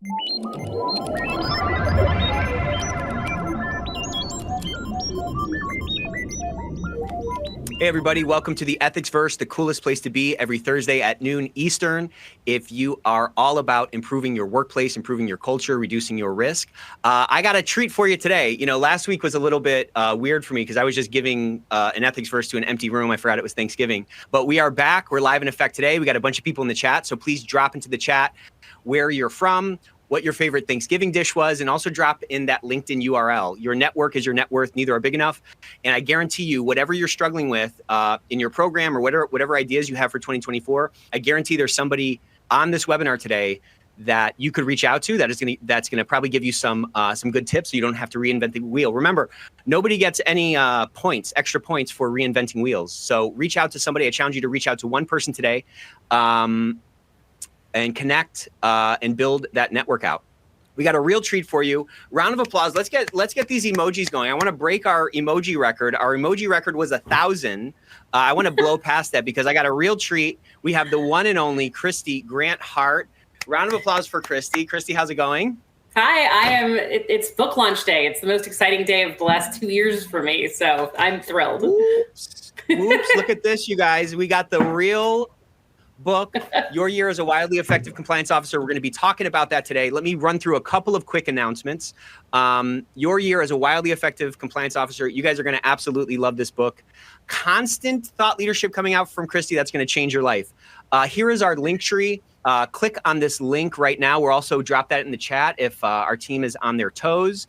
Hey everybody, welcome to the Ethics Verse, the coolest place to be every Thursday at noon Eastern. If you are all about improving your workplace, improving your culture, reducing your risk, I got a treat for you today. You know, last week was a little bit weird for me because I was just giving an Ethics Verse to an empty room. I forgot it was Thanksgiving, but we are back. We're live in effect today. We got a bunch of people in the chat, so please drop into the chat where you're from, what your favorite Thanksgiving dish was, and also drop in that LinkedIn URL. Your network is your net worth. Neither are big enough. And I guarantee you, whatever you're struggling with in your program or whatever ideas you have for 2024, I guarantee there's somebody on this webinar today that you could reach out to that's gonna probably give you some good tips so you don't have to reinvent the wheel. Remember, nobody gets any extra points for reinventing wheels. So reach out to somebody. I challenge you to reach out to one person today. And connect and build that network out. We got a real treat for you. Round of applause. Let's get these emojis going. I want to break our emoji record. Our emoji record was 1,000. I want to blow past that because I got a real treat. We have the one and only Kristy Grant-Hart. Round of applause for Kristy. Kristy, how's it going? Hi, it's book launch day. It's the most exciting day of the last 2 years for me, so I'm thrilled. Oops, look at this, you guys. We got the real book, Your Year as a Wildly Effective Compliance Officer. We're going to be talking about that today. Let me run through a couple of quick announcements. Your Year as a Wildly Effective Compliance Officer. You guys are going to absolutely love this book. Constant thought leadership coming out from Kristy. That's going to change your life. Here is our link tree. Click on this link right now. We'll also drop that in the chat if our team is on their toes.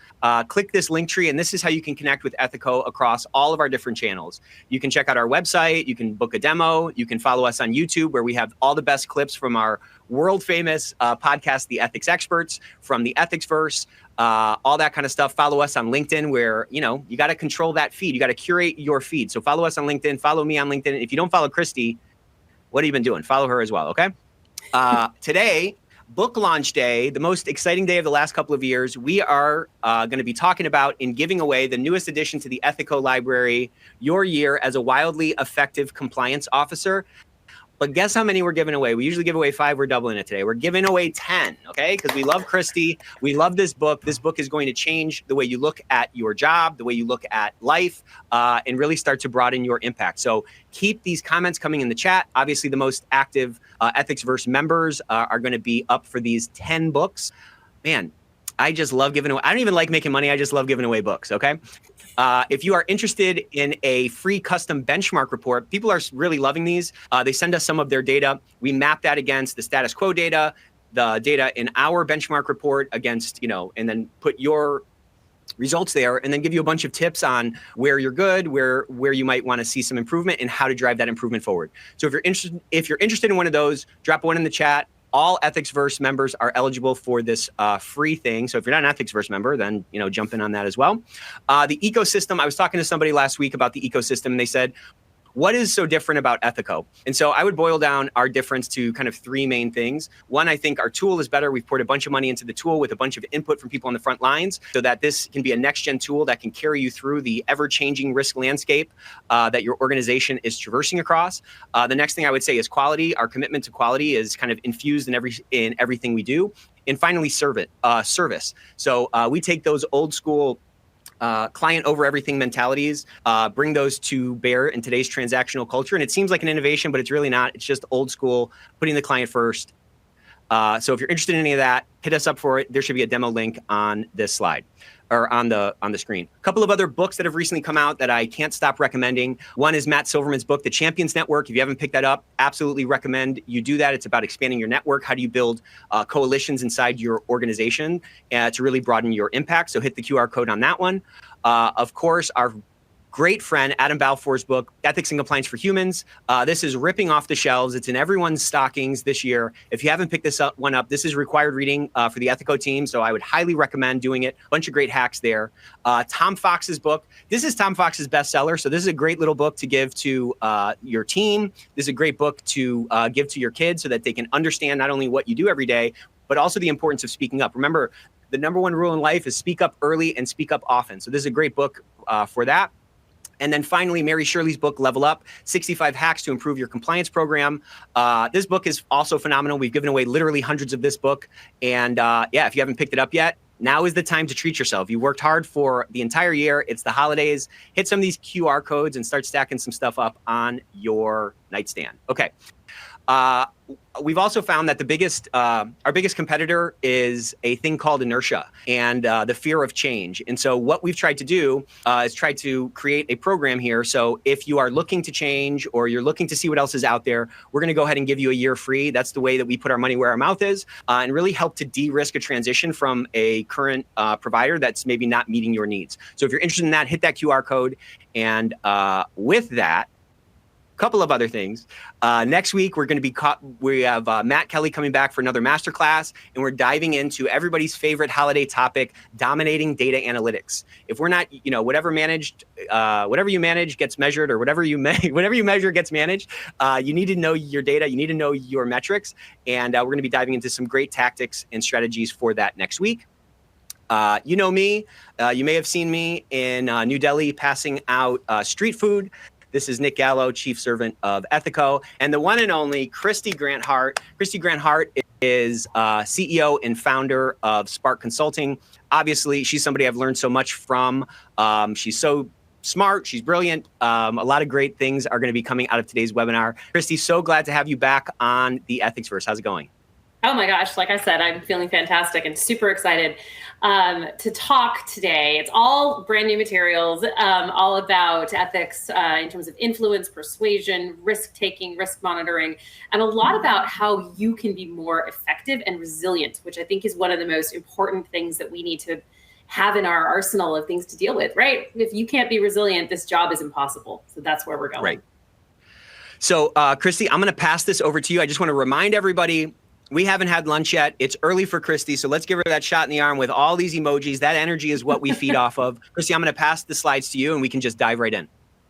Click this link tree, and this is how you can connect with Ethico across all of our different channels. You can check out our website. You can book a demo. You can follow us on YouTube, where we have all the best clips from our world-famous podcast, The Ethics Experts, from the Ethics Verse, all that kind of stuff. Follow us on LinkedIn, where, you know, you got to control that feed. You got to curate your feed. So follow us on LinkedIn. Follow me on LinkedIn. If you don't follow Kristy, what have you been doing? Follow her as well, okay? Today, book launch day, the most exciting day of the last couple of years, we are going to be talking about and giving away the newest addition to the Ethico library, Your Year as a Wildly Effective Compliance Officer. But guess how many we're giving away? We usually give away 5. We're doubling it today. We're giving away 10, okay? Because we love Kristy. We love this book. This book is going to change the way you look at your job, the way you look at life, and really start to broaden your impact. So keep these comments coming in the chat. Obviously, the most active Ethics Verse members are going to be up for these 10 books. Man, I just love giving away. I don't even like making money. I just love giving away books, okay? If you are interested in a free custom benchmark report, people are really loving these. They send us some of their data. We map that against the status quo data, the data in our benchmark report against, you know, and then put your results there, and then give you a bunch of tips on where you're good, where you might want to see some improvement, and how to drive that improvement forward. So if you're interested in one of those, drop one in the chat. All Ethics Verse members are eligible for this free thing. So if you're not an Ethics Verse member, then, you know, jump in on that as well. The ecosystem, I was talking to somebody last week about the ecosystem, and they said, what is so different about Ethico? And so I would boil down our difference to kind of 3 main things. One, I think our tool is better. We've poured a bunch of money into the tool with a bunch of input from people on the front lines so that this can be a next-gen tool that can carry you through the ever-changing risk landscape that your organization is traversing across. The next thing I would say is quality. Our commitment to quality is kind of infused in everything we do. And finally, service. So we take those old school client over everything mentalities, bring those to bear in today's transactional culture. And it seems like an innovation, but it's really not. It's just old school, putting the client first. So if you're interested in any of that, hit us up for it. There should be a demo link on this slide or on the screen. A couple of other books that have recently come out that I can't stop recommending. One is Matt Silverman's book, The Champions Network. If you haven't picked that up, absolutely recommend you do that. It's about expanding your network. How do you build coalitions inside your organization to really broaden your impact? So hit the QR code on that one. Of course, our great friend Adam Balfour's book, Ethics and Compliance for Humans. This is ripping off the shelves. It's in everyone's stockings this year. If you haven't picked this one up, this is required reading for the Ethico team, so I would highly recommend doing it. A bunch of great hacks there. Tom Fox's book. This is Tom Fox's bestseller, so this is a great little book to give to your team. This is a great book to give to your kids so that they can understand not only what you do every day, but also the importance of speaking up. Remember, the #1 rule in life is speak up early and speak up often. So this is a great book for that. And then finally, Mary Shirley's book, Level Up, 65 Hacks to Improve Your Compliance Program. This book is also phenomenal. We've given away literally hundreds of this book. And yeah, if you haven't picked it up yet, now is the time to treat yourself. You worked hard for the entire year. It's the holidays. Hit some of these QR codes and start stacking some stuff up on your nightstand. Okay. We've also found that our biggest competitor is a thing called inertia and the fear of change. And so what we've tried to do is try to create a program here. So if you are looking to change or you're looking to see what else is out there, we're going to go ahead and give you a year free. That's the way that we put our money where our mouth is, and really help to de-risk a transition from a current provider that's maybe not meeting your needs. So if you're interested in that, hit that QR code. And with that, couple of other things. Next week, we're going to be we have Matt Kelly coming back for another masterclass, and we're diving into everybody's favorite holiday topic, dominating data analytics. If we're not, whatever you manage gets measured, or whatever you measure gets managed. You need to know your data. You need to know your metrics, and we're going to be diving into some great tactics and strategies for that next week. You know me. You may have seen me in New Delhi passing out street food. This is Nick Gallo, Chief Servant of Ethico, and the one and only Kristy Grant-Hart. Kristy Grant-Hart is CEO and founder of Spark Consulting. Obviously, she's somebody I've learned so much from. She's so smart. She's brilliant. A lot of great things are going to be coming out of today's webinar. Kristy, so glad to have you back on the Ethicsverse. How's it going? Oh my gosh, like I said, I'm feeling fantastic and super excited to talk today. It's all brand new materials, all about ethics in terms of influence, persuasion, risk-taking, risk monitoring, and a lot about how you can be more effective and resilient, which I think is one of the most important things that we need to have in our arsenal of things to deal with, right? If you can't be resilient, this job is impossible. So that's where we're going. Right. So, Kristy, I'm going to pass this over to you. I just want to remind everybody, we haven't had lunch yet. It's early for Kristy, so let's give her that shot in the arm with all these emojis. That energy is what we feed off of. Kristy, I'm going to pass the slides to you, and we can just dive right in.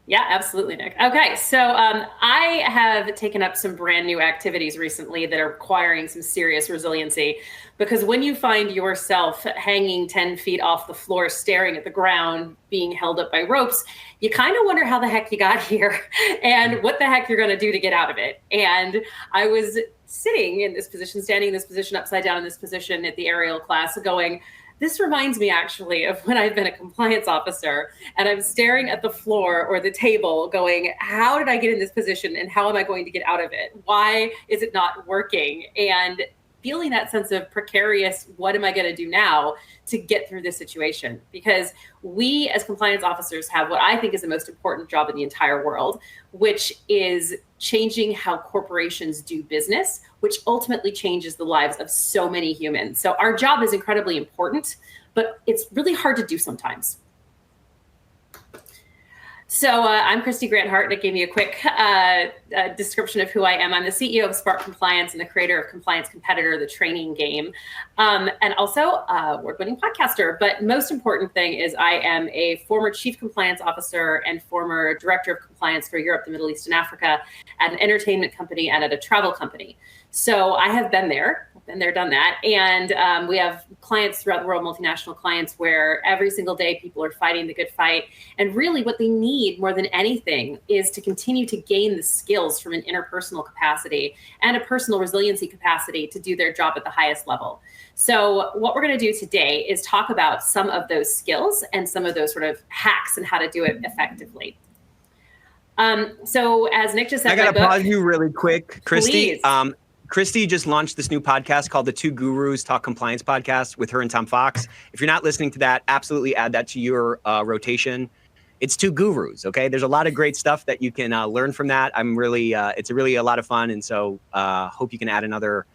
Yeah, absolutely, Nick. Okay, so I have taken up some brand new activities recently that are requiring some serious resiliency, because when you find yourself hanging 10 feet off the floor, staring at the ground, being held up by ropes, you kind of wonder how the heck you got here and what the heck you're going to do to get out of it. And I was sitting in this position, standing in this position, upside down in this position at the aerial class, going, this reminds me actually of when I've been a compliance officer and I'm staring at the floor or the table going, how did I get in this position and how am I going to get out of it? Why is it not working? And feeling that sense of precarious, what am I going to do now to get through this situation? Because we as compliance officers have what I think is the most important job in the entire world, which is changing how corporations do business, which ultimately changes the lives of so many humans. So our job is incredibly important, but it's really hard to do sometimes. So I'm Kristy Grant-Hart, and it gave me a quick description of who I am. I'm the CEO of Spark Compliance and the creator of Compliance Competitor, the training game, and also award-winning podcaster. But most important thing is I am a former chief compliance officer and former director of compliance for Europe, the Middle East, and Africa at an entertainment company and at a travel company. So I have been there, done that. And we have clients throughout the world, multinational clients, where every single day people are fighting the good fight. And really what they need more than anything is to continue to gain the skills from an interpersonal capacity and a personal resiliency capacity to do their job at the highest level. So what we're going to do today is talk about some of those skills and some of those sort of hacks and how to do it effectively. So as Nick just said, I got to pause you really quick, Kristy. Please. Kristy just launched this new podcast called the Two Gurus Talk Compliance Podcast with her and Tom Fox. If you're not listening to that, absolutely add that to your rotation. It's two gurus, okay? There's a lot of great stuff that you can learn from that. It's really a lot of fun. And so hope you can add another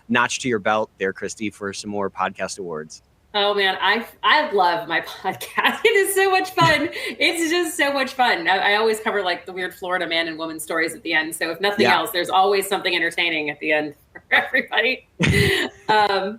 notch to your belt there, Kristy, for some more podcast awards. Oh man, I love my podcast. It is so much fun. It's just so much fun. I always cover like the weird Florida man and woman stories at the end. So if nothing else, there's always something entertaining at the end everybody. All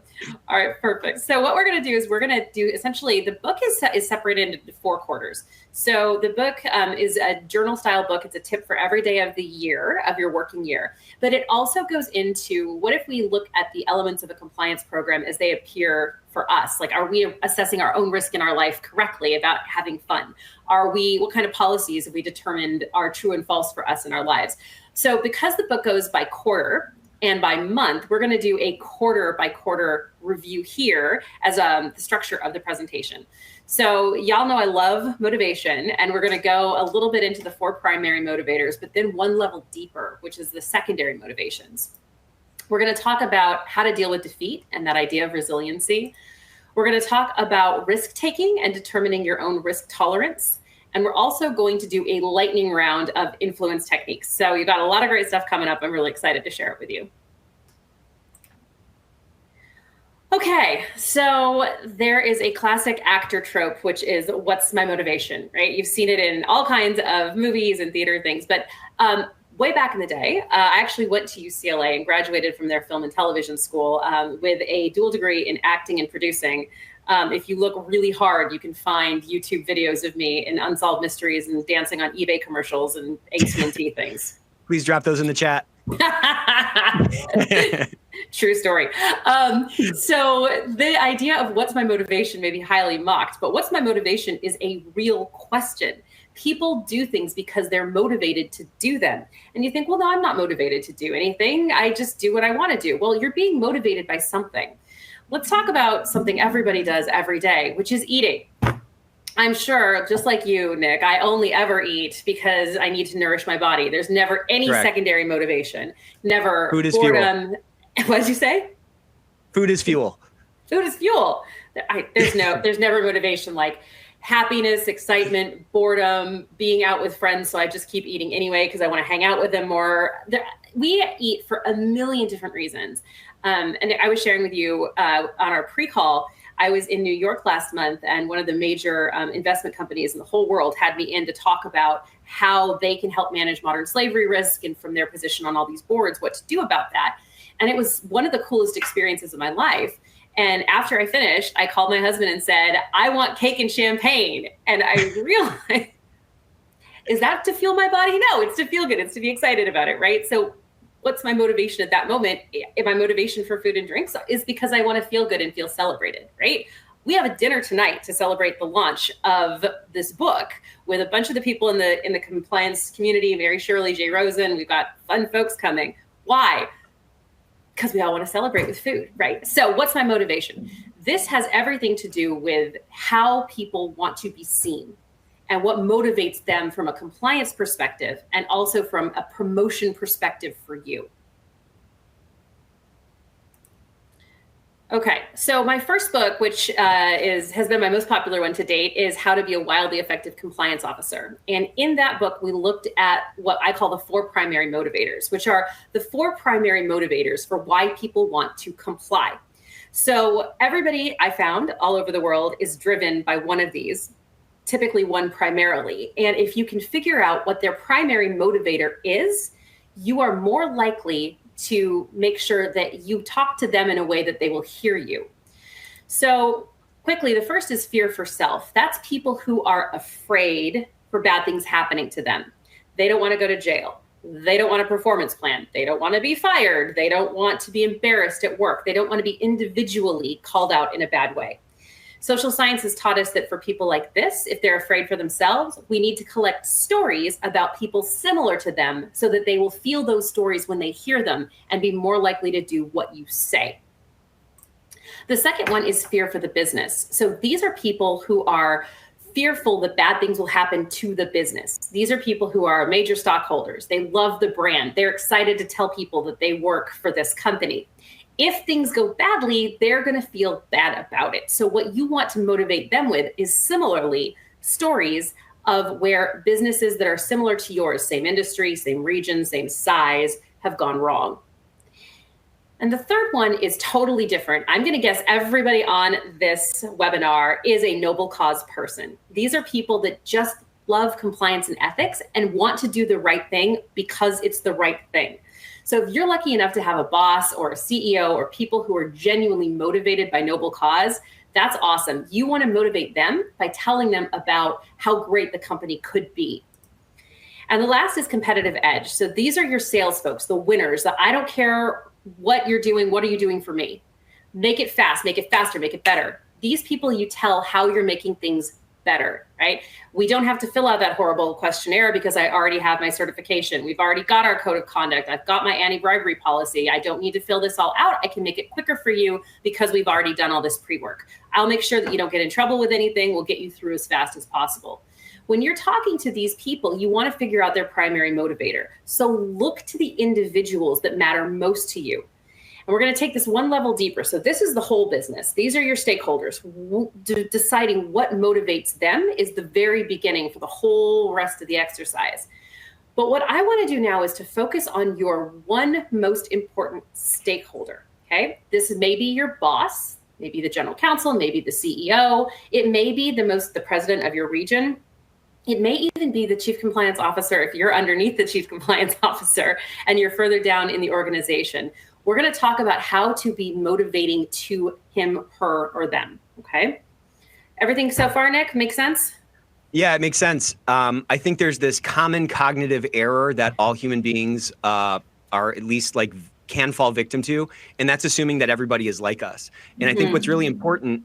right, perfect. So what we're going to do is we're going to do essentially, the book is separated into 4 quarters. So the book is a journal style book. It's a tip for every day of the year, of your working year. But it also goes into what if we look at the elements of a compliance program as they appear for us? Like, are we assessing our own risk in our life correctly about having fun? What kind of policies have we determined are true and false for us in our lives? So because the book goes by quarter and by month, we're going to do a quarter by quarter review here as the structure of the presentation. So y'all know I love motivation, and we're going to go a little bit into the 4 primary motivators, but then one level deeper, which is the secondary motivations. We're going to talk about how to deal with defeat and that idea of resiliency. We're going to talk about risk taking and determining your own risk tolerance. And we're also going to do a lightning round of influence techniques. So you've got a lot of great stuff coming up. I'm really excited to share it with you. Okay, so there is a classic actor trope, which is what's my motivation, right? You've seen it in all kinds of movies and theater things, but way back in the day, I actually went to UCLA and graduated from their film and television school with a dual degree in acting and producing. If you look really hard, you can find YouTube videos of me in Unsolved Mysteries and dancing on eBay commercials and AT&T things. Please drop those in the chat. True story. So the idea of what's my motivation may be highly mocked, but what's my motivation is a real question. People do things because they're motivated to do them. And you think, well, no, I'm not motivated to do anything. I just do what I want to do. Well, you're being motivated by something. Let's talk about something everybody does every day, which is eating. I'm sure, just like you, Nick, I only ever eat because I need to nourish my body. There's never any secondary motivation. Never food is boredom. Fuel. What did you say? Food is fuel. Food is fuel. There's never motivation like happiness, excitement, boredom, being out with friends. So I just keep eating anyway because I want to hang out with them more. We eat for a million different reasons. And I was sharing with you on our pre-call, I was in New York last month, and one of the major investment companies in the whole world had me in to talk about how they can help manage modern slavery risk, and from their position on all these boards, what to do about that. And it was one of the coolest experiences of my life. And after I finished, I called my husband and said, I want cake and champagne. And I realized, is that to fuel my body? No, it's to feel good. It's to be excited about it, right? So what's my motivation at that moment? My motivation for food and drinks is because I want to feel good and feel celebrated, right? We have a dinner tonight to celebrate the launch of this book with a bunch of the people in the compliance community, Mary Shirley, Jay Rosen. We've got fun folks coming. Why? Because we all want to celebrate with food, right? So what's my motivation? This has everything to do with how people want to be seen and what motivates them from a compliance perspective and also from a promotion perspective for you. Okay, so my first book, which has been my most popular one to date, is How to Be a Wildly Effective Compliance Officer. And in that book, we looked at what I call the 4 primary motivators, which are the 4 primary motivators for why people want to comply. So everybody I found all over the world is driven by one of these, typically one primarily. And if you can figure out what their primary motivator is, you are more likely to make sure that you talk to them in a way that they will hear you. So quickly, the first is fear for self. That's people who are afraid for bad things happening to them. They don't want to go to jail. They don't want a performance plan. They don't want to be fired. They don't want to be embarrassed at work. They don't want to be individually called out in a bad way. Social science has taught us that for people like this, if they're afraid for themselves, we need to collect stories about people similar to them so that they will feel those stories when they hear them and be more likely to do what you say. The second one is fear for the business. So these are people who are fearful that bad things will happen to the business. These are people who are major stockholders. They love the brand. They're excited to tell people that they work for this company. If things go badly, they're going to feel bad about it. So what you want to motivate them with is similarly stories of where businesses that are similar to yours, same industry, same region, same size, have gone wrong. And the third one is totally different. I'm going to guess everybody on this webinar is a noble cause person. These are people that just love compliance and ethics and want to do the right thing because it's the right thing. So if you're lucky enough to have a boss or a CEO or people who are genuinely motivated by noble cause, that's awesome. You want to motivate them by telling them about how great the company could be. And the last is competitive edge. So these are your sales folks, the winners, that I don't care what you're doing, what are you doing for me? Make it fast, make it faster, make it better. These people, you tell how you're making things better, right? We don't have to fill out that horrible questionnaire because I already have my certification. We've already got our code of conduct. I've got my anti-bribery policy. I don't need to fill this all out. I can make it quicker for you because we've already done all this pre-work. I'll make sure that you don't get in trouble with anything. We'll get you through as fast as possible. When you're talking to these people, you want to figure out their primary motivator. So look to the individuals that matter most to you. And we're going to take this one level deeper. So this is the whole business. These are your stakeholders. Deciding what motivates them is the very beginning for the whole rest of the exercise. But what I want to do now is to focus on your one most important stakeholder. Okay, this may be your boss, maybe the general counsel, maybe the CEO. It may be the president of your region. It may even be the chief compliance officer if you're underneath the chief compliance officer and you're further down in the organization. We're going to talk about how to be motivating to him, her, or them. Okay. Everything so far, Nick, makes sense? Yeah, it makes sense. I think there's this common cognitive error that all human beings are at least like can fall victim to, and that's assuming that everybody is like us. And I think what's really important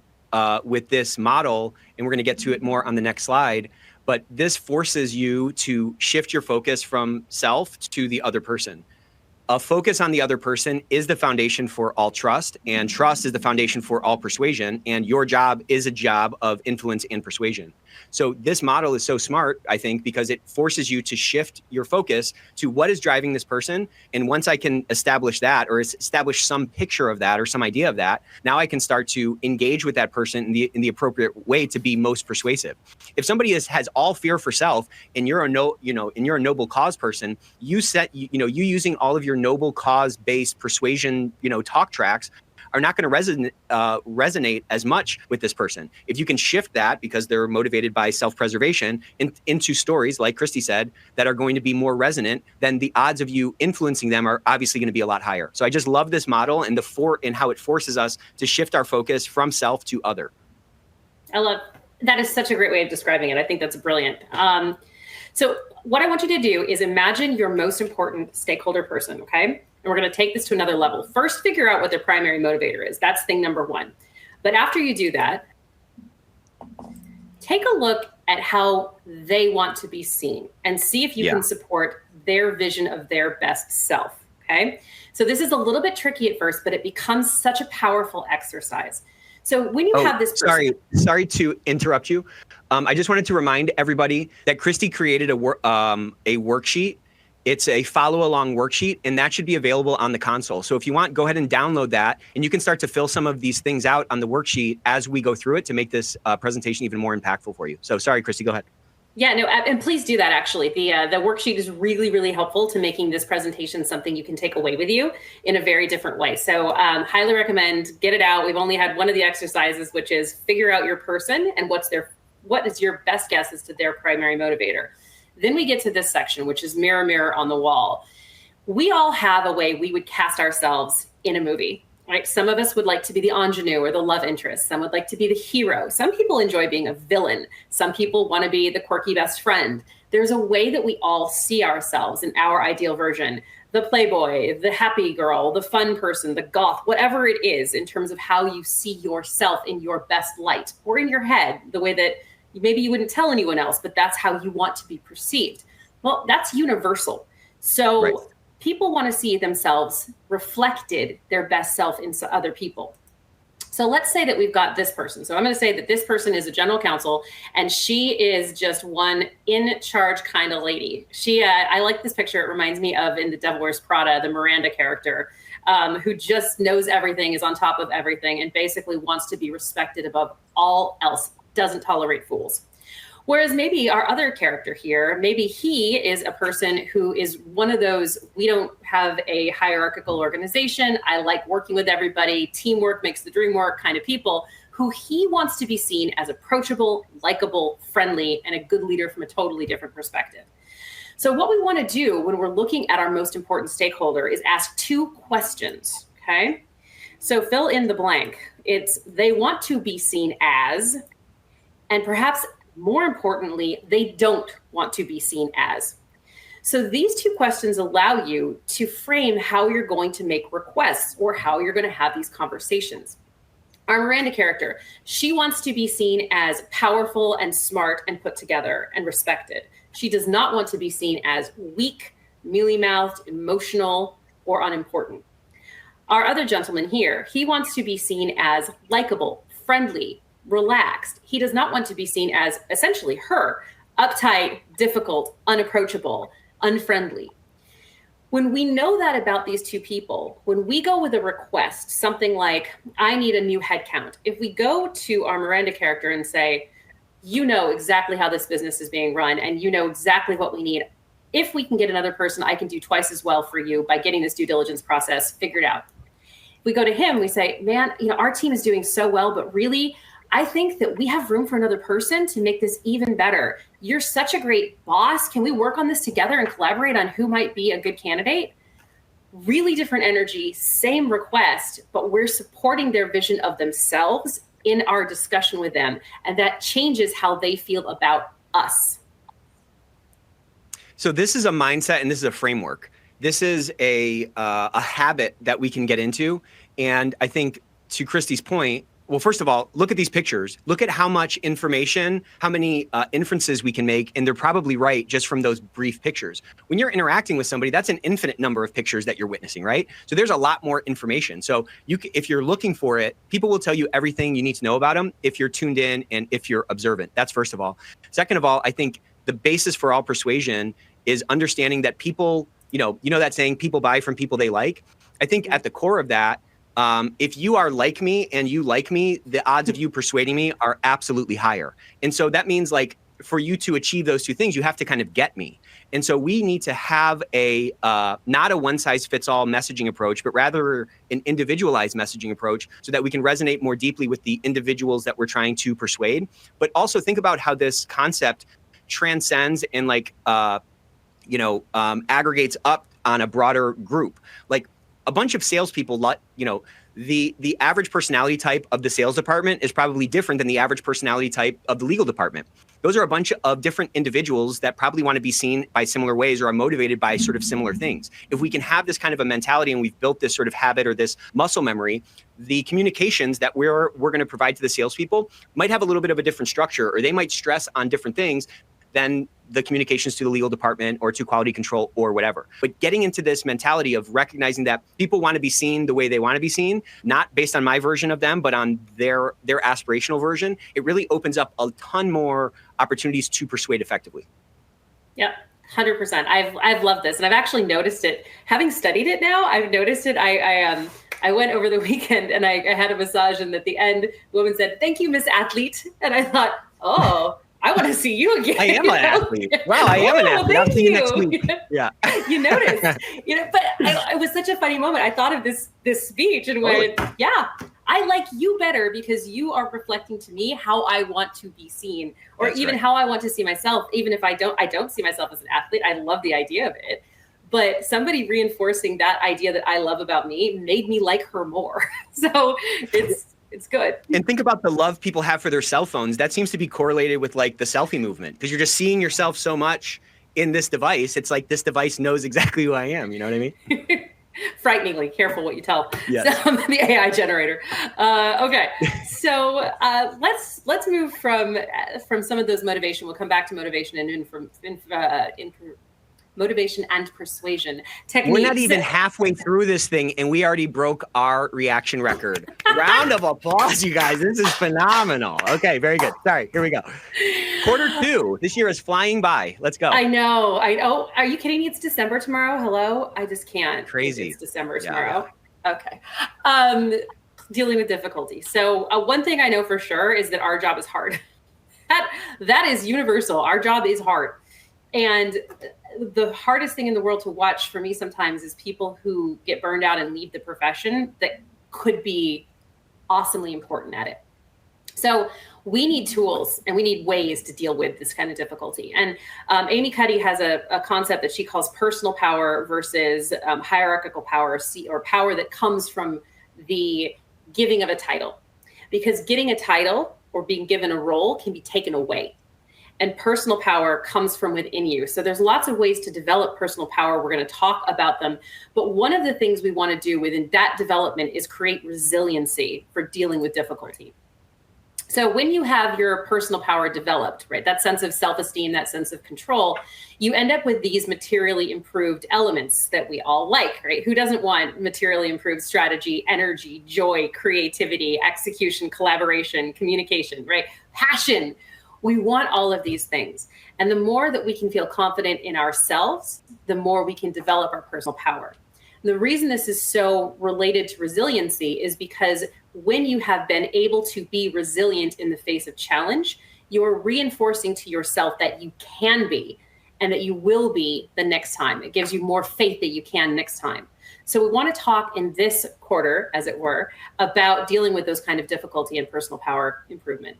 with this model, and we're going to get to it more on the next slide, but this forces you to shift your focus from self to the other person. A focus on the other person is the foundation for all trust, and trust is the foundation for all persuasion, and your job is a job of influence and persuasion. So this model is so smart, I think, because it forces you to shift your focus to what is driving this person. And once I can establish that, or establish some picture of that or some idea of that, now I can start to engage with that person in the appropriate way to be most persuasive. If somebody has all fear for self and you're a noble cause person, you using all of your noble cause based persuasion, talk tracks are not going to resonate as much with this person. If you can shift that because they're motivated by self-preservation into stories, like Kristy said, that are going to be more resonant, then the odds of you influencing them are obviously going to be a lot higher. So I just love this model and how it forces us to shift our focus from self to other. That is such a great way of describing it. I think that's brilliant. So what I want you to do is imagine your most important stakeholder person, okay? And we're going to take this to another level. First, figure out what their primary motivator is. That's thing number one. But after you do that, take a look at how they want to be seen and see if you can support their vision of their best self, okay? So this is a little bit tricky at first, but it becomes such a powerful exercise. So when you have this person— Sorry to interrupt you. I just wanted to remind everybody that Kristy created a worksheet. It's a follow-along worksheet, and that should be available on the console. So if you want, go ahead and download that, and you can start to fill some of these things out on the worksheet as we go through it to make this presentation even more impactful for you. So sorry, Kristy, go ahead. Yeah, no, and please do that, actually. The worksheet is really, really helpful to making this presentation something you can take away with you in a very different way. So highly recommend, get it out. We've only had one of the exercises, which is figure out your person and what is your best guess as to their primary motivator. Then we get to this section, which is mirror, mirror on the wall. We all have a way we would cast ourselves in a movie, right? Some of us would like to be the ingenue or the love interest. Some would like to be the hero. Some people enjoy being a villain. Some people want to be the quirky best friend. There's a way that we all see ourselves in our ideal version. The playboy, the happy girl, the fun person, the goth, whatever it is in terms of how you see yourself in your best light or in your head, the way that maybe you wouldn't tell anyone else, but that's how you want to be perceived. Well, that's universal. So people want to see themselves reflected, their best self, into other people. So let's say that we've got this person. So I'm going to say that this person is a general counsel, and she is just one in charge kind of lady. I like this picture. It reminds me of, in The Devil Wears Prada, the Miranda character, who just knows everything, is on top of everything, and basically wants to be respected above all else. Doesn't tolerate fools. Whereas maybe our other character here, maybe he is a person who is one of those, we don't have a hierarchical organization, I like working with everybody, teamwork makes the dream work kind of people, who he wants to be seen as approachable, likable, friendly, and a good leader from a totally different perspective. So what we want to do when we're looking at our most important stakeholder is ask 2 questions, okay? So fill in the blank. It's they want to be seen as, and perhaps more importantly, they don't want to be seen as. So these 2 questions allow you to frame how you're going to make requests or how you're going to have these conversations. Our Miranda character, she wants to be seen as powerful and smart and put together and respected. She does not want to be seen as weak, mealy-mouthed, emotional, or unimportant. Our other gentleman here, he wants to be seen as likable, friendly, relaxed. He does not want to be seen as essentially her, uptight, difficult, unapproachable, unfriendly. When we know that about these 2 people, when we go with a request, something like, I need a new head count, if we go to our Miranda character and say, you know exactly how this business is being run and you know exactly what we need. If we can get another person, I can do twice as well for you by getting this due diligence process figured out. We go to him, we say, man, our team is doing so well, but really, I think that we have room for another person to make this even better. You're such a great boss. Can we work on this together and collaborate on who might be a good candidate? Really different energy, same request, but we're supporting their vision of themselves in our discussion with them. And that changes how they feel about us. So this is a mindset and this is a framework. This is a habit that we can get into. And I think to Kristy's point, well, first of all, look at these pictures. Look at how much information, how many inferences we can make, and they're probably right just from those brief pictures. When you're interacting with somebody, that's an infinite number of pictures that you're witnessing, right? So there's a lot more information. So if you're looking for it, people will tell you everything you need to know about them if you're tuned in and if you're observant. That's first of all. Second of all, I think the basis for all persuasion is understanding that people, you know that saying, people buy from people they like. I think at the core of that, if you are like me and you like me, the odds of you persuading me are absolutely higher. And so that means, like, for you to achieve those 2 things, you have to kind of get me. And so we need to have a not a one size fits all messaging approach, but rather an individualized messaging approach so that we can resonate more deeply with the individuals that we're trying to persuade. But also think about how this concept transcends and aggregates up on a broader group. Like, a bunch of salespeople, the average personality type of the sales department is probably different than the average personality type of the legal department. Those are a bunch of different individuals that probably want to be seen by similar ways or are motivated by sort of similar things. If we can have this kind of a mentality and we've built this sort of habit or this muscle memory, the communications that we're going to provide to the salespeople might have a little bit of a different structure, or they might stress on different things than the communications to the legal department or to quality control or whatever. But getting into this mentality of recognizing that people want to be seen the way they want to be seen, not based on my version of them, but on their aspirational version, it really opens up a ton more opportunities to persuade effectively. Yep. 100%. I've loved this, and I've actually noticed it. Having studied it now, I've noticed it. I went over the weekend and I had a massage, and at the end, the woman said, "Thank you, Miss Athlete," and I thought, oh. I want to see you again. I am an athlete. Wow, I am an athlete. I'll see you next week. Yeah. You noticed. But it was such a funny moment. I thought of this speech and went, yeah, I like you better because you are reflecting to me how I want to be seen, or That's even right. how I want to see myself. Even if I don't see myself as an athlete, I love the idea of it. But somebody reinforcing that idea that I love about me made me like her more. So it's good. And think about the love people have for their cell phones. That seems to be correlated with like the selfie movement, because you're just seeing yourself so much in this device. It's like this device knows exactly who I am. You know what I mean? Frighteningly careful what you tell. Yes. So, the AI generator. Okay. So let's move from some of those motivation. We'll come back to motivation motivation and persuasion techniques. We're not even halfway through this thing and we already broke our reaction record. Round of applause, you guys. This is phenomenal. Okay, very good. Sorry, here we go. Quarter 2. This year is flying by. Let's go. I know. Are you kidding me? It's December tomorrow. Hello? I just can't. Crazy. It's December tomorrow. Yeah. Okay. Dealing with difficulty. So one thing I know for sure is that our job is hard. That is universal. Our job is hard. And the hardest thing in the world to watch for me sometimes is people who get burned out and leave the profession that could be awesomely important at it. So we need tools and we need ways to deal with this kind of difficulty. And Amy Cuddy has a concept that she calls personal power versus hierarchical power, or power that comes from the giving of a title. Because getting a title or being given a role can be taken away. And personal power comes from within you. So there's lots of ways to develop personal power. We're going to talk about them. But one of the things we want to do within that development is create resiliency for dealing with difficulty. So when you have your personal power developed, right, that sense of self-esteem, that sense of control, you end up with these materially improved elements that we all like, right? Who doesn't want materially improved strategy, energy, joy, creativity, execution, collaboration, communication, right? Passion. We want all of these things. And the more that we can feel confident in ourselves, the more we can develop our personal power. The reason this is so related to resiliency is because when you have been able to be resilient in the face of challenge, you're reinforcing to yourself that you can be and that you will be the next time. It gives you more faith that you can next time. So we want to talk in this quarter, as it were, about dealing with those kind of difficulty and personal power improvement.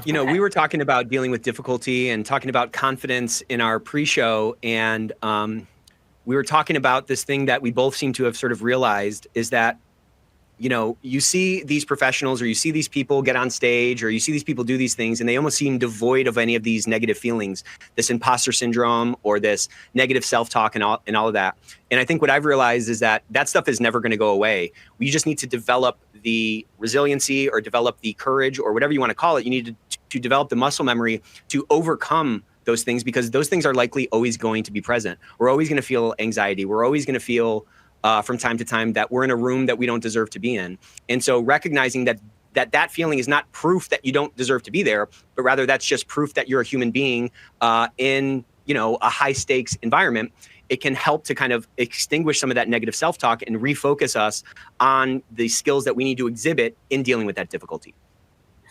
You know, we were talking about dealing with difficulty and talking about confidence in our pre-show, and we were talking about this thing that we both seem to have sort of realized is that, you know, you see these professionals or you see these people get on stage or you see these people do these things and they almost seem devoid of any of these negative feelings, this imposter syndrome or this negative self-talk and all of that. And I think what I've realized is that that stuff is never going to go away. We just need to develop the resiliency or develop the courage or whatever you want to call it. You need to develop the muscle memory to overcome those things, because those things are likely always going to be present. We're always going to feel anxiety. We're always going to feel from time to time that we're in a room that we don't deserve to be in. And so recognizing that feeling is not proof that you don't deserve to be there, but rather that's just proof that you're a human being in, you know, a high stakes environment. It can help to kind of extinguish some of that negative self-talk and refocus us on the skills that we need to exhibit in dealing with that difficulty.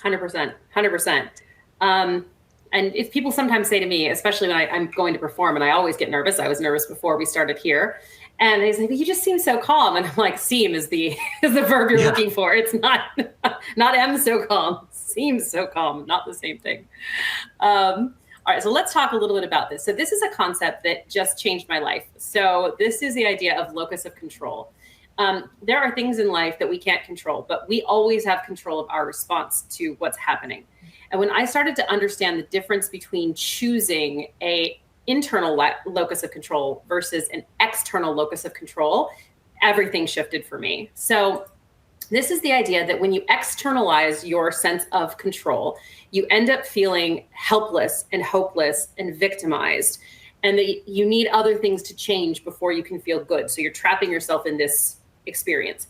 100%, 100%. And if people sometimes say to me, especially when I'm going to perform, and I always get nervous, I was nervous before we started here, and they say, "But you just seem so calm." And I'm like, "Seem is the verb you're looking for. It's not am so calm. Seems so calm, not the same thing." All right, so let's talk a little bit about this. So this is a concept that just changed my life. So this is the idea of locus of control. There are things in life that we can't control, but we always have control of our response to what's happening. And when I started to understand the difference between choosing a internal locus of control versus an external locus of control, everything shifted for me. So this is the idea that when you externalize your sense of control, you end up feeling helpless and hopeless and victimized, and that you need other things to change before you can feel good. So you're trapping yourself in this experience.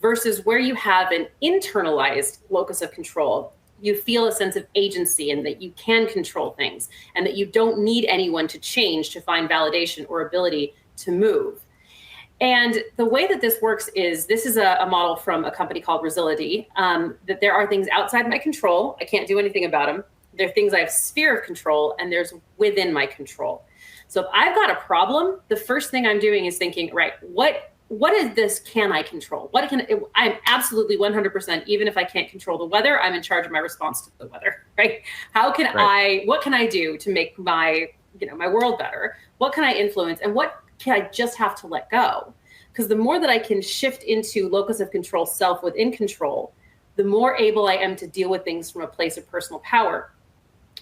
Versus where you have an internalized locus of control, you feel a sense of agency and that you can control things and that you don't need anyone to change to find validation or ability to move. And the way that this works is, this is a model from a company called Resility, that there are things outside my control. I can't do anything about them. There are things I have sphere of control, and there's within my control. So if I've got a problem, the first thing I'm doing is thinking, right, what is this can I control? I'm absolutely 100%, even if I can't control the weather, I'm in charge of my response to the weather, right? What can I do to make my world better? What can I influence? And what can I just have to let go? Because the more that I can shift into locus of control, self within control, the more able I am to deal with things from a place of personal power.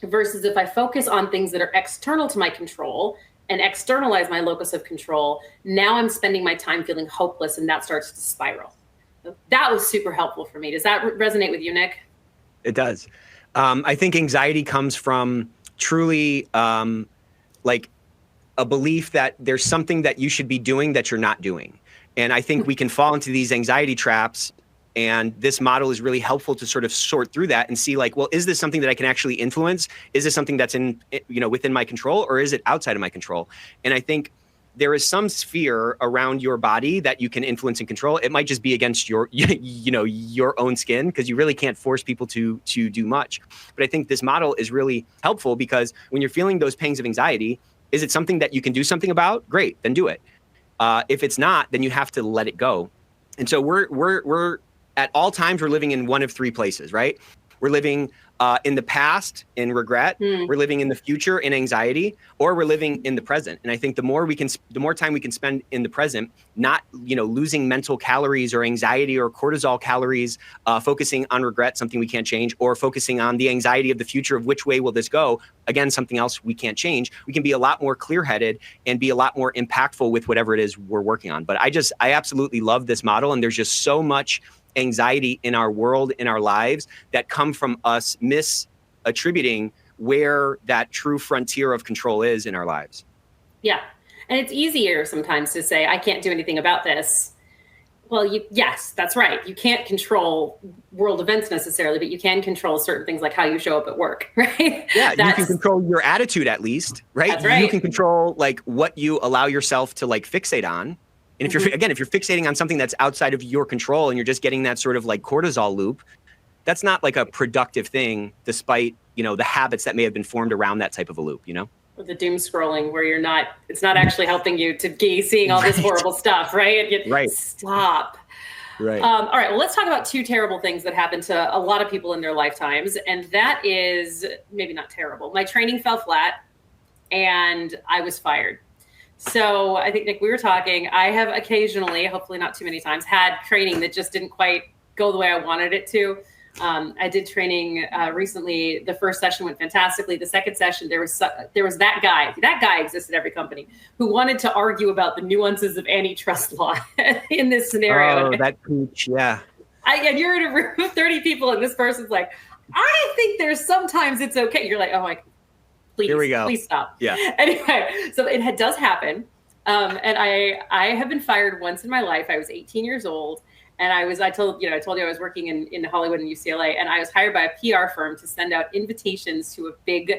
Versus if I focus on things that are external to my control and externalize my locus of control, now I'm spending my time feeling hopeless, and that starts to spiral. So that was super helpful for me. Does that resonate with you, Nick? It does. I think anxiety comes from truly like a belief that there's something that you should be doing that you're not doing. And I think we can fall into these anxiety traps. And this model is really helpful to sort of sort through that and see, like, well, is this something that I can actually influence? Is this something that's within my control, or is it outside of my control? And I think there is some sphere around your body that you can influence and control. It might just be against your, your own skin, because you really can't force people to do much. But I think this model is really helpful, because when you're feeling those pangs of anxiety, is it something that you can do something about? Great, then do it. If it's not, then you have to let it go. And so we're at all times, we're living in one of three places, right? We're living in the past in regret, we're living in the future in anxiety, or we're living in the present. And I think the more time we can spend in the present, not, losing mental calories or anxiety or cortisol calories, focusing on regret, something we can't change, or focusing on the anxiety of the future of which way will this go, again, something else we can't change, we can be a lot more clear-headed and be a lot more impactful with whatever it is we're working on. But I absolutely love this model. And there's just so much anxiety in our world, in our lives, that come from us misattributing where that true frontier of control is in our lives. Yeah. And it's easier sometimes to say, I can't do anything about this. Well, yes, that's right. You can't control world events necessarily, but you can control certain things like how you show up at work, right? Yeah, you can control your attitude at least, right? That's right. You can control like what you allow yourself to like fixate on. And if you're fixating on something that's outside of your control and you're just getting that sort of like cortisol loop, that's not like a productive thing, despite, the habits that may have been formed around that type of a loop, With the doom scrolling where it's not actually helping you to be seeing all this horrible stuff, right? Right. Stop. Right. All right. Well, let's talk about two terrible things that happen to a lot of people in their lifetimes. And that is maybe not terrible. My training fell flat and I was fired. So I think, Nick, we were talking, I have occasionally, hopefully not too many times, had training that just didn't quite go the way I wanted it to. I did training recently. The first session went fantastically. The second session, there was that guy. That guy exists at every company who wanted to argue about the nuances of antitrust law in this scenario. Oh, that pooch, yeah. And you're in a room of 30 people, and this person's like, I think there's sometimes it's okay. You're like, oh my, please, here we go. Please stop. Yeah. Anyway, so it does happen. And I have been fired once in my life. I was 18 years old. And I told you I was working in Hollywood and UCLA, and I was hired by a PR firm to send out invitations to a big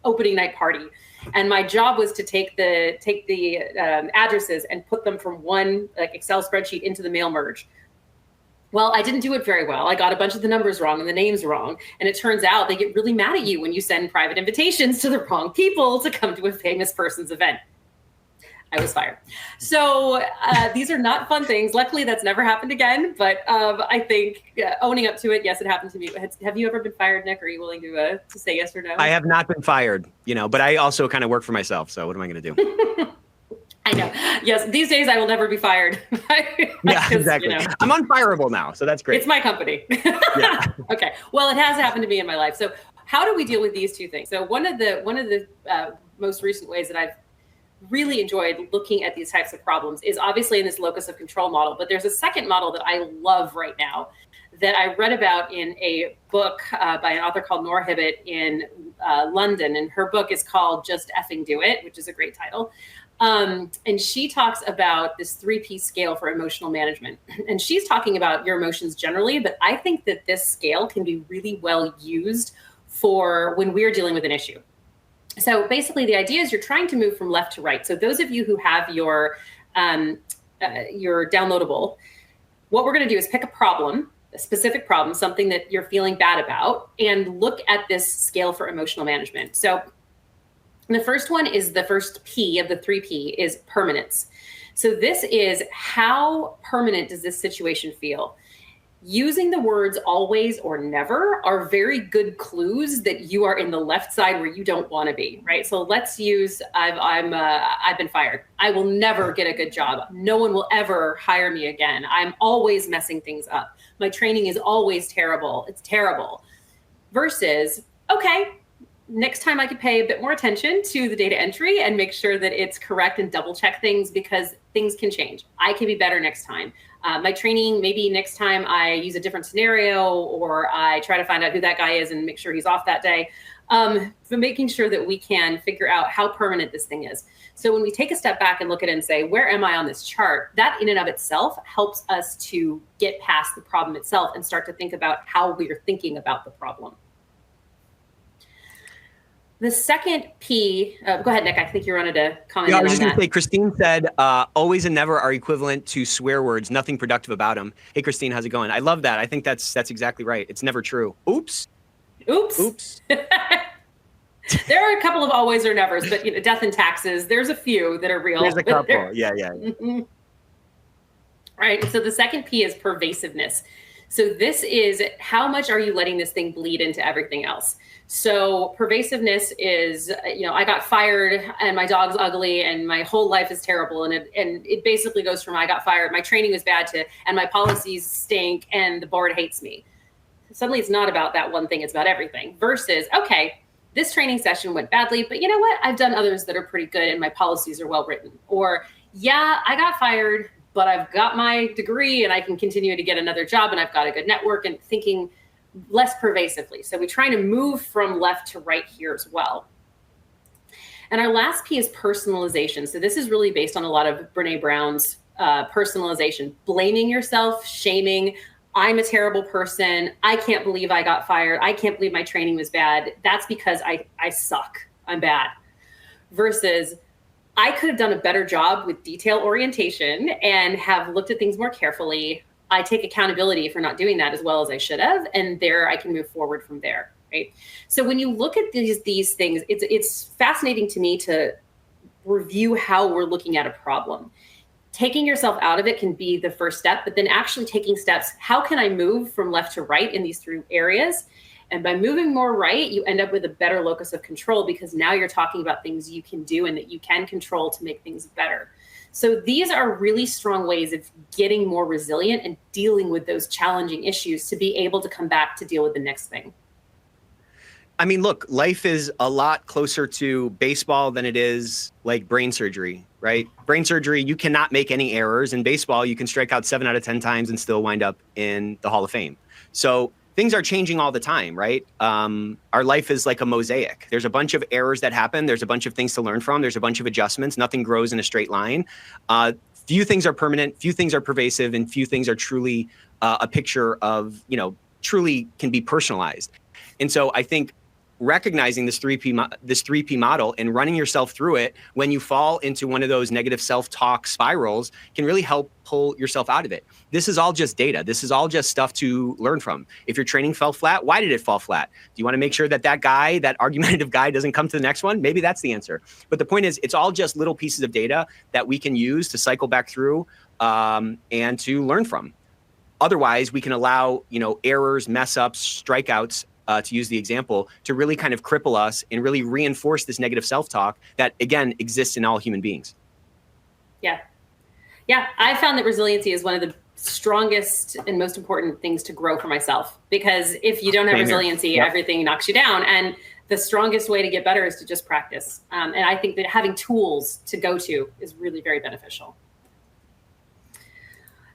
opening night party. And my job was to take the addresses and put them from one Excel spreadsheet into the mail merge. Well, I didn't do it very well. I got a bunch of the numbers wrong and the names wrong. And it turns out they get really mad at you when you send private invitations to the wrong people to come to a famous person's event. I was fired. So these are not fun things. Luckily, that's never happened again. But I think owning up to it, yes, it happened to me. Have you ever been fired, Nick? Are you willing to say yes or no? I have not been fired, but I also kind of work for myself. So what am I going to do? I know. Yes, these days I will never be fired. Yeah, exactly. I'm unfireable now, so that's great. It's my company. Yeah. Okay. Well, it has happened to me in my life. So how do we deal with these two things? So one of the most recent ways that I've really enjoyed looking at these types of problems is obviously in this locus of control model, but there's a second model that I love right now that I read about in a book by an author called Nora Hibbett in London. And her book is called Just Effing Do It, which is a great title. And she talks about this 3P scale for emotional management. And she's talking about your emotions generally, but I think that this scale can be really well used for when we're dealing with an issue. So basically the idea is you're trying to move from left to right. So those of you who have your downloadable, what we're going to do is pick a problem, a specific problem, something that you're feeling bad about, and look at this scale for emotional management. So the first one is the first P of the 3P is permanence. So this is how permanent does this situation feel? Using the words always or never are very good clues that you are in the left side where you don't want to be, right? So let's use, I've been fired. I will never get a good job. No one will ever hire me again. I'm always messing things up. My training is always terrible. It's terrible. Versus, okay, next time I could pay a bit more attention to the data entry and make sure that it's correct and double check things because things can change. I can be better next time. My training, maybe next time I use a different scenario or I try to find out who that guy is and make sure he's off that day. But making sure that we can figure out how permanent this thing is. So when we take a step back and look at it and say, where am I on this chart? That in and of itself helps us to get past the problem itself and start to think about how we're thinking about the problem. The second P, go ahead, Nick. I think you wanted to comment on that. Yeah, I was just going to say, Christine said, always and never are equivalent to swear words, nothing productive about them. Hey, Christine, how's it going? I love that. I think that's exactly right. It's never true. Oops. There are a couple of always or nevers, but death and taxes, there's a few that are real. There's a couple, yeah. Mm-hmm. Right, so the second P is pervasiveness. So this is how much are you letting this thing bleed into everything else? So pervasiveness is, I got fired and my dog's ugly and my whole life is terrible. And it basically goes from I got fired, my training was bad to, and my policies stink and the board hates me. Suddenly it's not about that one thing, it's about everything. Versus, okay, this training session went badly, but you know what? I've done others that are pretty good and my policies are well written. Or, yeah, I got fired, but I've got my degree and I can continue to get another job and I've got a good network, and thinking less pervasively. So we're trying to move from left to right here as well. And our last P is personalization. So this is really based on a lot of Brene Brown's personalization, blaming yourself, shaming. I'm a terrible person. I can't believe I got fired. I can't believe my training was bad. That's because I suck. I'm bad. Versus, I could have done a better job with detail orientation and have looked at things more carefully. I take accountability for not doing that as well as I should have. And there I can move forward from there, right? So when you look at these things, it's fascinating to me to review how we're looking at a problem. Taking yourself out of it can be the first step, but then actually taking steps. How can I move from left to right in these three areas? And by moving more right, you end up with a better locus of control, because now you're talking about things you can do and that you can control to make things better. So these are really strong ways of getting more resilient and dealing with those challenging issues to be able to come back to deal with the next thing. I mean, look, life is a lot closer to baseball than it is like brain surgery, right? Brain surgery, you cannot make any errors. In baseball, you can strike out 7 out of 10 times and still wind up in the Hall of Fame. So things are changing all the time, right? Our life is like a mosaic. There's a bunch of errors that happen. There's a bunch of things to learn from. There's a bunch of adjustments. Nothing grows in a straight line. Few things are permanent, few things are pervasive, and few things are truly a picture of, truly can be personalized. And so I think recognizing this 3P model and running yourself through it when you fall into one of those negative self-talk spirals can really help pull yourself out of it. This is all just data. This is all just stuff to learn from. If your training fell flat, why did it fall flat? Do you want to make sure that guy, that argumentative guy, doesn't come to the next one? Maybe that's the answer. But the point is, it's all just little pieces of data that we can use to cycle back through and to learn from. Otherwise, we can allow, errors, mess ups, strikeouts, to use the example, to really kind of cripple us and really reinforce this negative self-talk that, again, exists in all human beings. Yeah. Yeah. I found that resiliency is one of the strongest and most important things to grow for myself, because if you don't have resiliency, everything knocks you down. And the strongest way to get better is to just practice. And I think that having tools to go to is really very beneficial.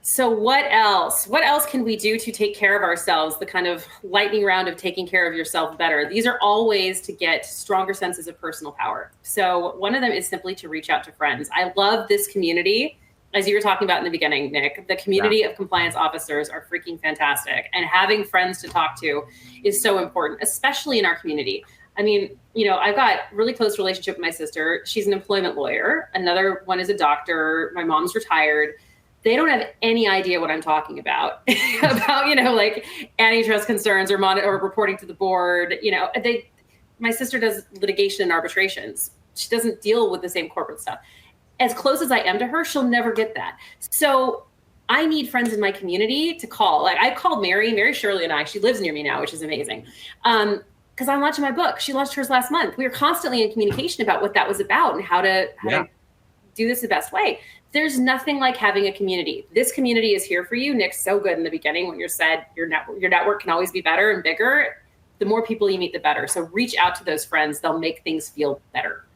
So what else? What else can we do to take care of ourselves? The kind of lightning round of taking care of yourself better. These are all ways to get stronger senses of personal power. So one of them is simply to reach out to friends. I love this community. As you were talking about in the beginning, Nick, the community of compliance officers are freaking fantastic. And having friends to talk to is so important, especially in our community. I mean, I've got really close relationship with my sister. She's an employment lawyer. Another one is a doctor. My mom's retired. They don't have any idea what I'm talking about, like antitrust concerns or reporting to the board. My sister does litigation and arbitrations. She doesn't deal with the same corporate stuff. As close as I am to her, she'll never get that. So I need friends in my community to call. Like, I called Mary Shirley and she lives near me now, which is amazing. Because I'm launching my book. She launched hers last month. We were constantly in communication about what that was about and how to do this the best way. There's nothing like having a community. This community is here for you. Nick's so good in the beginning when you said your network can always be better and bigger. The more people you meet, the better. So reach out to those friends. They'll make things feel better.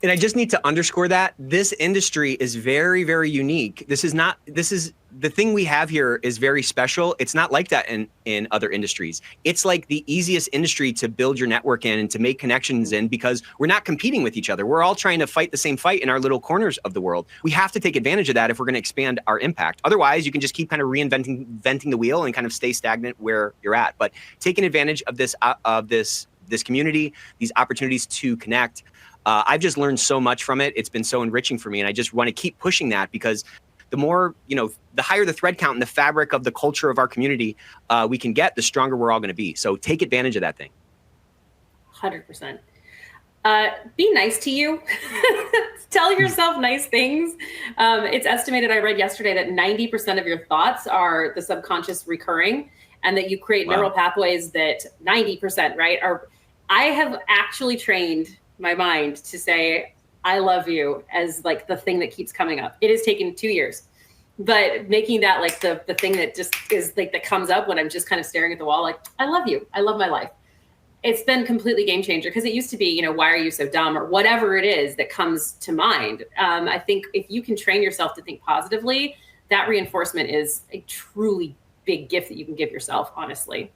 And I just need to underscore that this industry is very, very unique. This is the thing we have here is very special. It's not like that in other industries. It's like the easiest industry to build your network in and to make connections in, because we're not competing with each other. We're all trying to fight the same fight in our little corners of the world. We have to take advantage of that if we're going to expand our impact. Otherwise, you can just keep kind of reinventing the wheel and kind of stay stagnant where you're at. But taking advantage of this community, these opportunities to connect. I've just learned so much from it. It's been so enriching for me. And I just want to keep pushing that, because the more, the higher the thread count and the fabric of the culture of our community we can get, the stronger we're all going to be. So take advantage of that thing. 100%. Be nice to you. Tell yourself nice things. It's estimated, I read yesterday, that 90% of your thoughts are the subconscious recurring, and that you create neural pathways that 90%, right, are. I have actually trained my mind to say, I love you, as like the thing that keeps coming up. It has taken 2 years, but making that like the thing that just is like, that comes up when I'm just kind of staring at the wall, like, I love you. I love my life. It's been completely game changer, because it used to be, you know, why are you so dumb, or whatever it is that comes to mind. I think if you can train yourself to think positively, that reinforcement is a truly big gift that you can give yourself, honestly.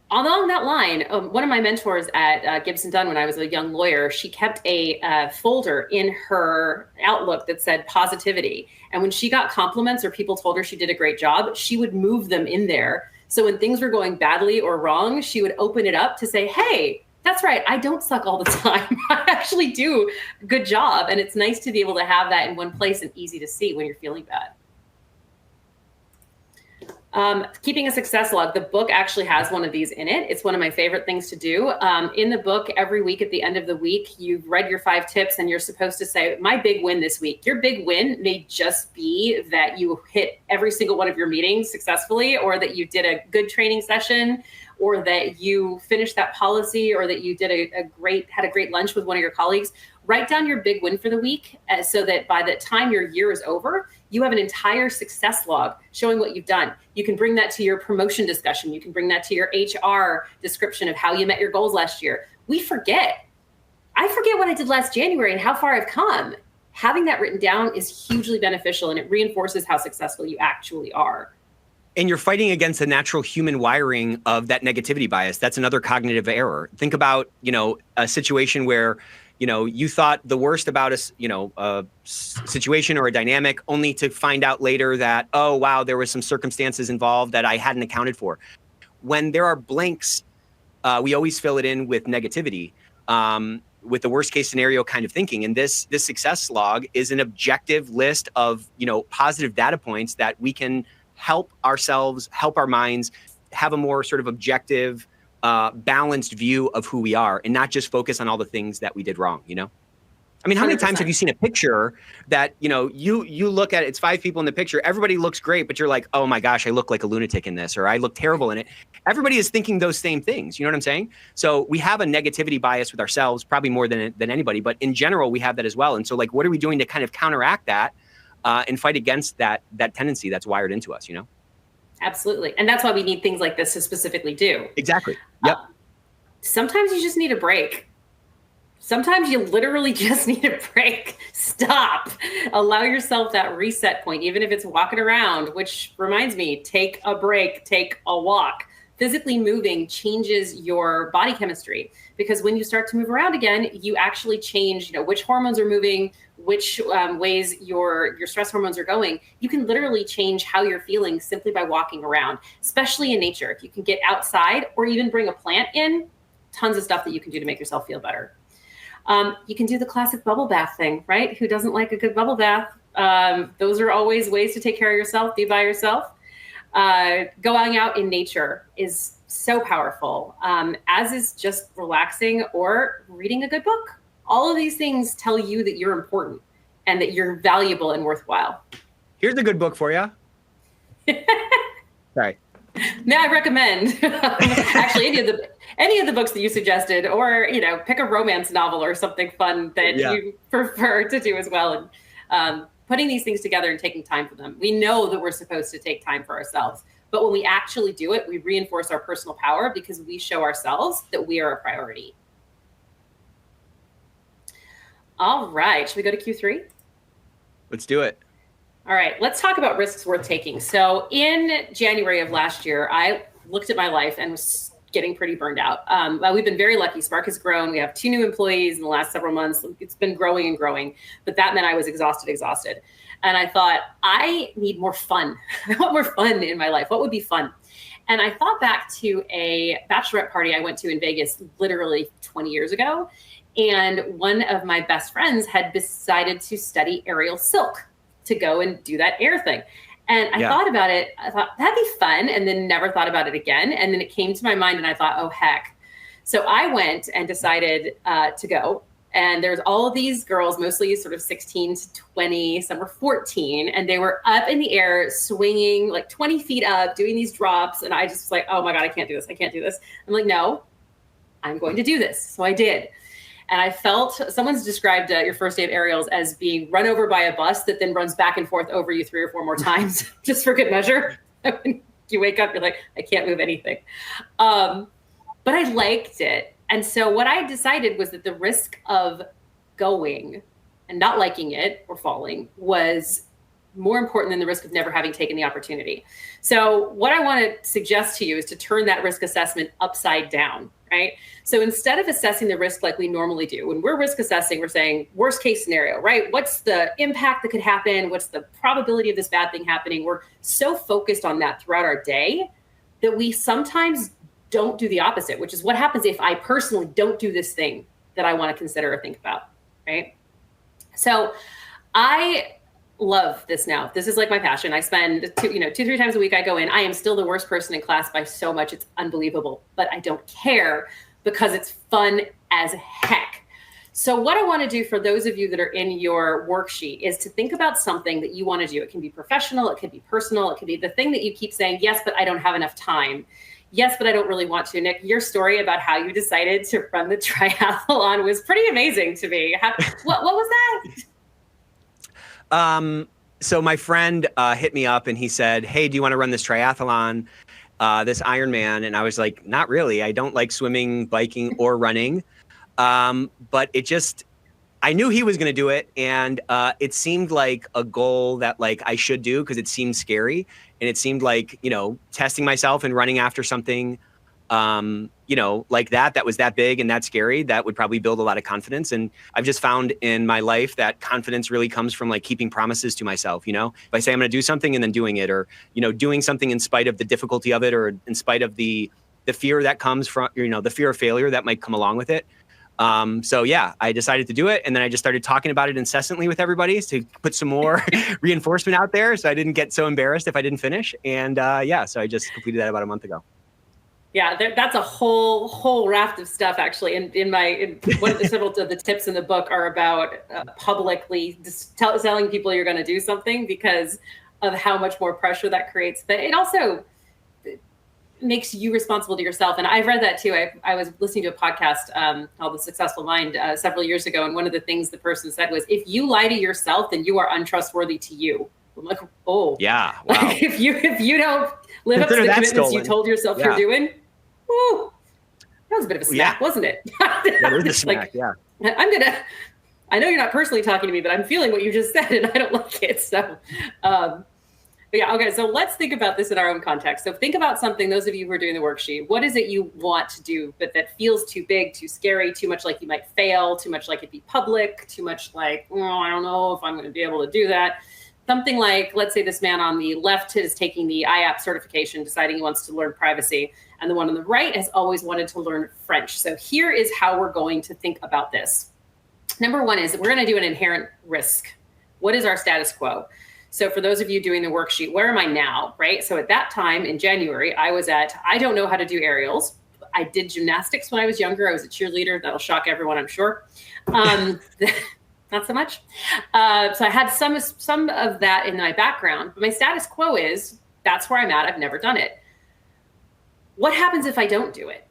Along that line, one of my mentors at Gibson Dunn, when I was a young lawyer, she kept a folder in her Outlook that said positivity. And when she got compliments or people told her she did a great job, she would move them in there. So when things were going badly or wrong, she would open it up to say, hey, that's right, I don't suck all the time. I actually do a good job. And it's nice to be able to have that in one place and easy to see when you're feeling bad. Keeping a success log. The book actually has one of these in it. It's one of my favorite things to do. In the book, every week at the end of the week, you've read your 5 tips and you're supposed to say, my big win this week. Your big win may just be that you hit every single one of your meetings successfully, or that you did a good training session, or that you finished that policy, or that you did had a great lunch with one of your colleagues. Write down your big win for the week, so that by the time your year is over, you have an entire success log showing what you've done. You can bring that to your promotion discussion. You can bring that to your HR description of how you met your goals last year. We forget. I forget what I did last January and how far I've come. Having that written down is hugely beneficial, and it reinforces how successful you actually are. And you're fighting against the natural human wiring of that negativity bias. That's another cognitive error. Think about, a situation where, you thought the worst about a situation or a dynamic, only to find out later that, oh, wow, there was some circumstances involved that I hadn't accounted for. When there are blanks, we always fill it in with negativity, with the worst case scenario kind of thinking. And this success log is an objective list of, positive data points that we can help ourselves, help our minds have a more sort of objective, balanced view of who we are, and not just focus on all the things that we did wrong, I mean, how many 100%. Times have you seen a picture that, you look at it, it's 5 people in the picture, everybody looks great, but you're like, oh my gosh, I look like a lunatic in this, or I look terrible in it. Everybody is thinking those same things. You know what I'm saying? So we have a negativity bias with ourselves, probably more than anybody, but in general, we have that as well. And so what are we doing to kind of counteract that and fight against that tendency that's wired into us, Absolutely. And that's why we need things like this to specifically do. Exactly. Yep. Sometimes you just need a break. Sometimes you literally just need a break. Stop. Allow yourself that reset point, even if it's walking around, which reminds me, take a break, take a walk. Physically moving changes your body chemistry, because when you start to move around again, you actually change, which hormones are moving, which ways your stress hormones are going. You can literally change how you're feeling simply by walking around, especially in nature. If you can get outside or even bring a plant in, tons of stuff that you can do to make yourself feel better. You can do the classic bubble bath thing, right? Who doesn't like a good bubble bath? Those are always ways to take care of yourself, be by yourself. Going out in nature is so powerful, as is just relaxing or reading a good book. All of these things tell you that you're important and that you're valuable and worthwhile. Here's a good book for you. Sorry. May I recommend actually any of the books that you suggested, or pick a romance novel or something fun that you prefer to do as well, and putting these things together and taking time for them. We know that we're supposed to take time for ourselves, but when we actually do it, we reinforce our personal power because we show ourselves that we are a priority. All right, should we go to Q3? Let's do it. All right, let's talk about risks worth taking. So in January of last year, I looked at my life and was getting pretty burned out. We've been very lucky. Spark has grown. We have 2 new employees in the last several months. It's been growing and growing, but that meant I was exhausted. And I thought, I need more fun. I want more fun in my life. What would be fun? And I thought back to a bachelorette party I went to in Vegas literally 20 years ago. And one of my best friends had decided to study aerial silk to go and do that air thing. And I thought about it. I thought that'd be fun, and then never thought about it again. And then it came to my mind and I thought, oh, heck. So I went and decided to go. And there's all of these girls, mostly sort of 16 to 20, some were 14, and they were up in the air, swinging like 20 feet up, doing these drops. And I just was like, oh my God, I can't do this. I can't do this. I'm like, no, I'm going to do this. So I did. And I felt, someone's described your first day of aerials as being run over by a bus that then runs back and forth over you 3 or 4 more times, just for good measure. You wake up, you're like, I can't move anything. But I liked it. And so what I decided was that the risk of going and not liking it or falling was more important than the risk of never having taken the opportunity. So what I want to suggest to you is to turn that risk assessment upside down, right? So instead of assessing the risk like we normally do, when we're risk assessing, we're saying worst case scenario, right? What's the impact that could happen? What's the probability of this bad thing happening? We're so focused on that throughout our day that we sometimes don't do the opposite, which is what happens if I personally don't do this thing that I want to consider or think about, right? So I love this now. This is like my passion. I spend 2-3 times a week I go in. I am still the worst person in class by so much. It's unbelievable, but I don't care because it's fun as heck. So what I want to do for those of you that are in your worksheet is to think about something that you want to do. It can be professional. It could be personal. It could be the thing that you keep saying, yes, but I don't have enough time. Yes, but I don't really want to. Nick, your story about how you decided to run the triathlon was pretty amazing to me. What was that? So my friend hit me up and he said, hey, do you want to run this triathlon, this Ironman? And I was like, not really. I don't like swimming, biking, or running. But I knew he was going to do it. And it seemed like a goal that like I should do because it seemed scary. And it seemed like, testing myself and running after something, like that was that big and that scary, that would probably build a lot of confidence. And I've just found in my life that confidence really comes from like keeping promises to myself. If I say I'm going to do something and then doing it, or, doing something in spite of the difficulty of it, or in spite of the fear that comes from, the fear of failure that might come along with it. So yeah, I decided to do it. And then I just started talking about it incessantly with everybody to put some more reinforcement out there. So I didn't get so embarrassed if I didn't finish. And so I just completed that about a month ago. Yeah, that's a whole raft of stuff actually. And several of the tips in the book are about publicly just telling people you're going to do something because of how much more pressure that creates. But it also makes you responsible to yourself. And I've read that too. I was listening to a podcast called The Successful Mind several years ago. And one of the things the person said was, if you lie to yourself, then you are untrustworthy to you. I'm like, oh. Yeah, wow. if you don't live up to the commitments you told yourself you're doing, woo, that was a bit of a smack, wasn't it? That was a smack, yeah. I know you're not personally talking to me, but I'm feeling what you just said and I don't like it. So, okay, so let's think about this in our own context. So think about something, those of you who are doing the worksheet, what is it you want to do, but that feels too big, too scary, too much like you might fail, too much like it'd be public, too much like, I don't know if I'm going to be able to do that. Something like, let's say this man on the left is taking the IAP certification, deciding he wants to learn privacy, and the one on the right has always wanted to learn French. So here is how we're going to think about this. Number one is we're going to do an inherent risk. What is our status quo? So for those of you doing the worksheet, where am I now, right? So at that time in January, I don't know how to do aerials. I did gymnastics when I was younger. I was a cheerleader. That'll shock everyone, I'm sure. Not so much. So I had some of that in my background, but my status quo is that's where I'm at. I've never done it. What happens if I don't do it?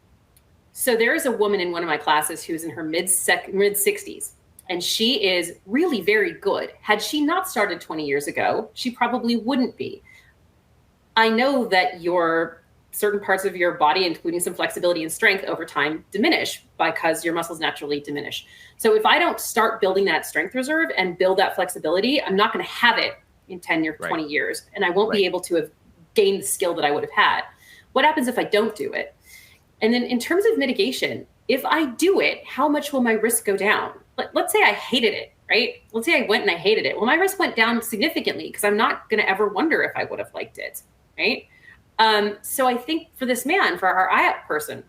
So there is a woman in one of my classes who's in her mid 60s. And she is really very good. Had she not started 20 years ago, she probably wouldn't be. I know that your certain parts of your body, including some flexibility and strength over time, diminish because your muscles naturally diminish. So if I don't start building that strength reserve and build that flexibility, I'm not going to have it in 10 or 20 years. And I won't be able to have gained the skill that I would have had. What happens if I don't do it? And then in terms of mitigation, if I do it, how much will my risk go down? Let's say I hated it, right? Let's say I went and I hated it. Well, my risk went down significantly because I'm not going to ever wonder if I would have liked it, right? So I think for this man, for our IAP person,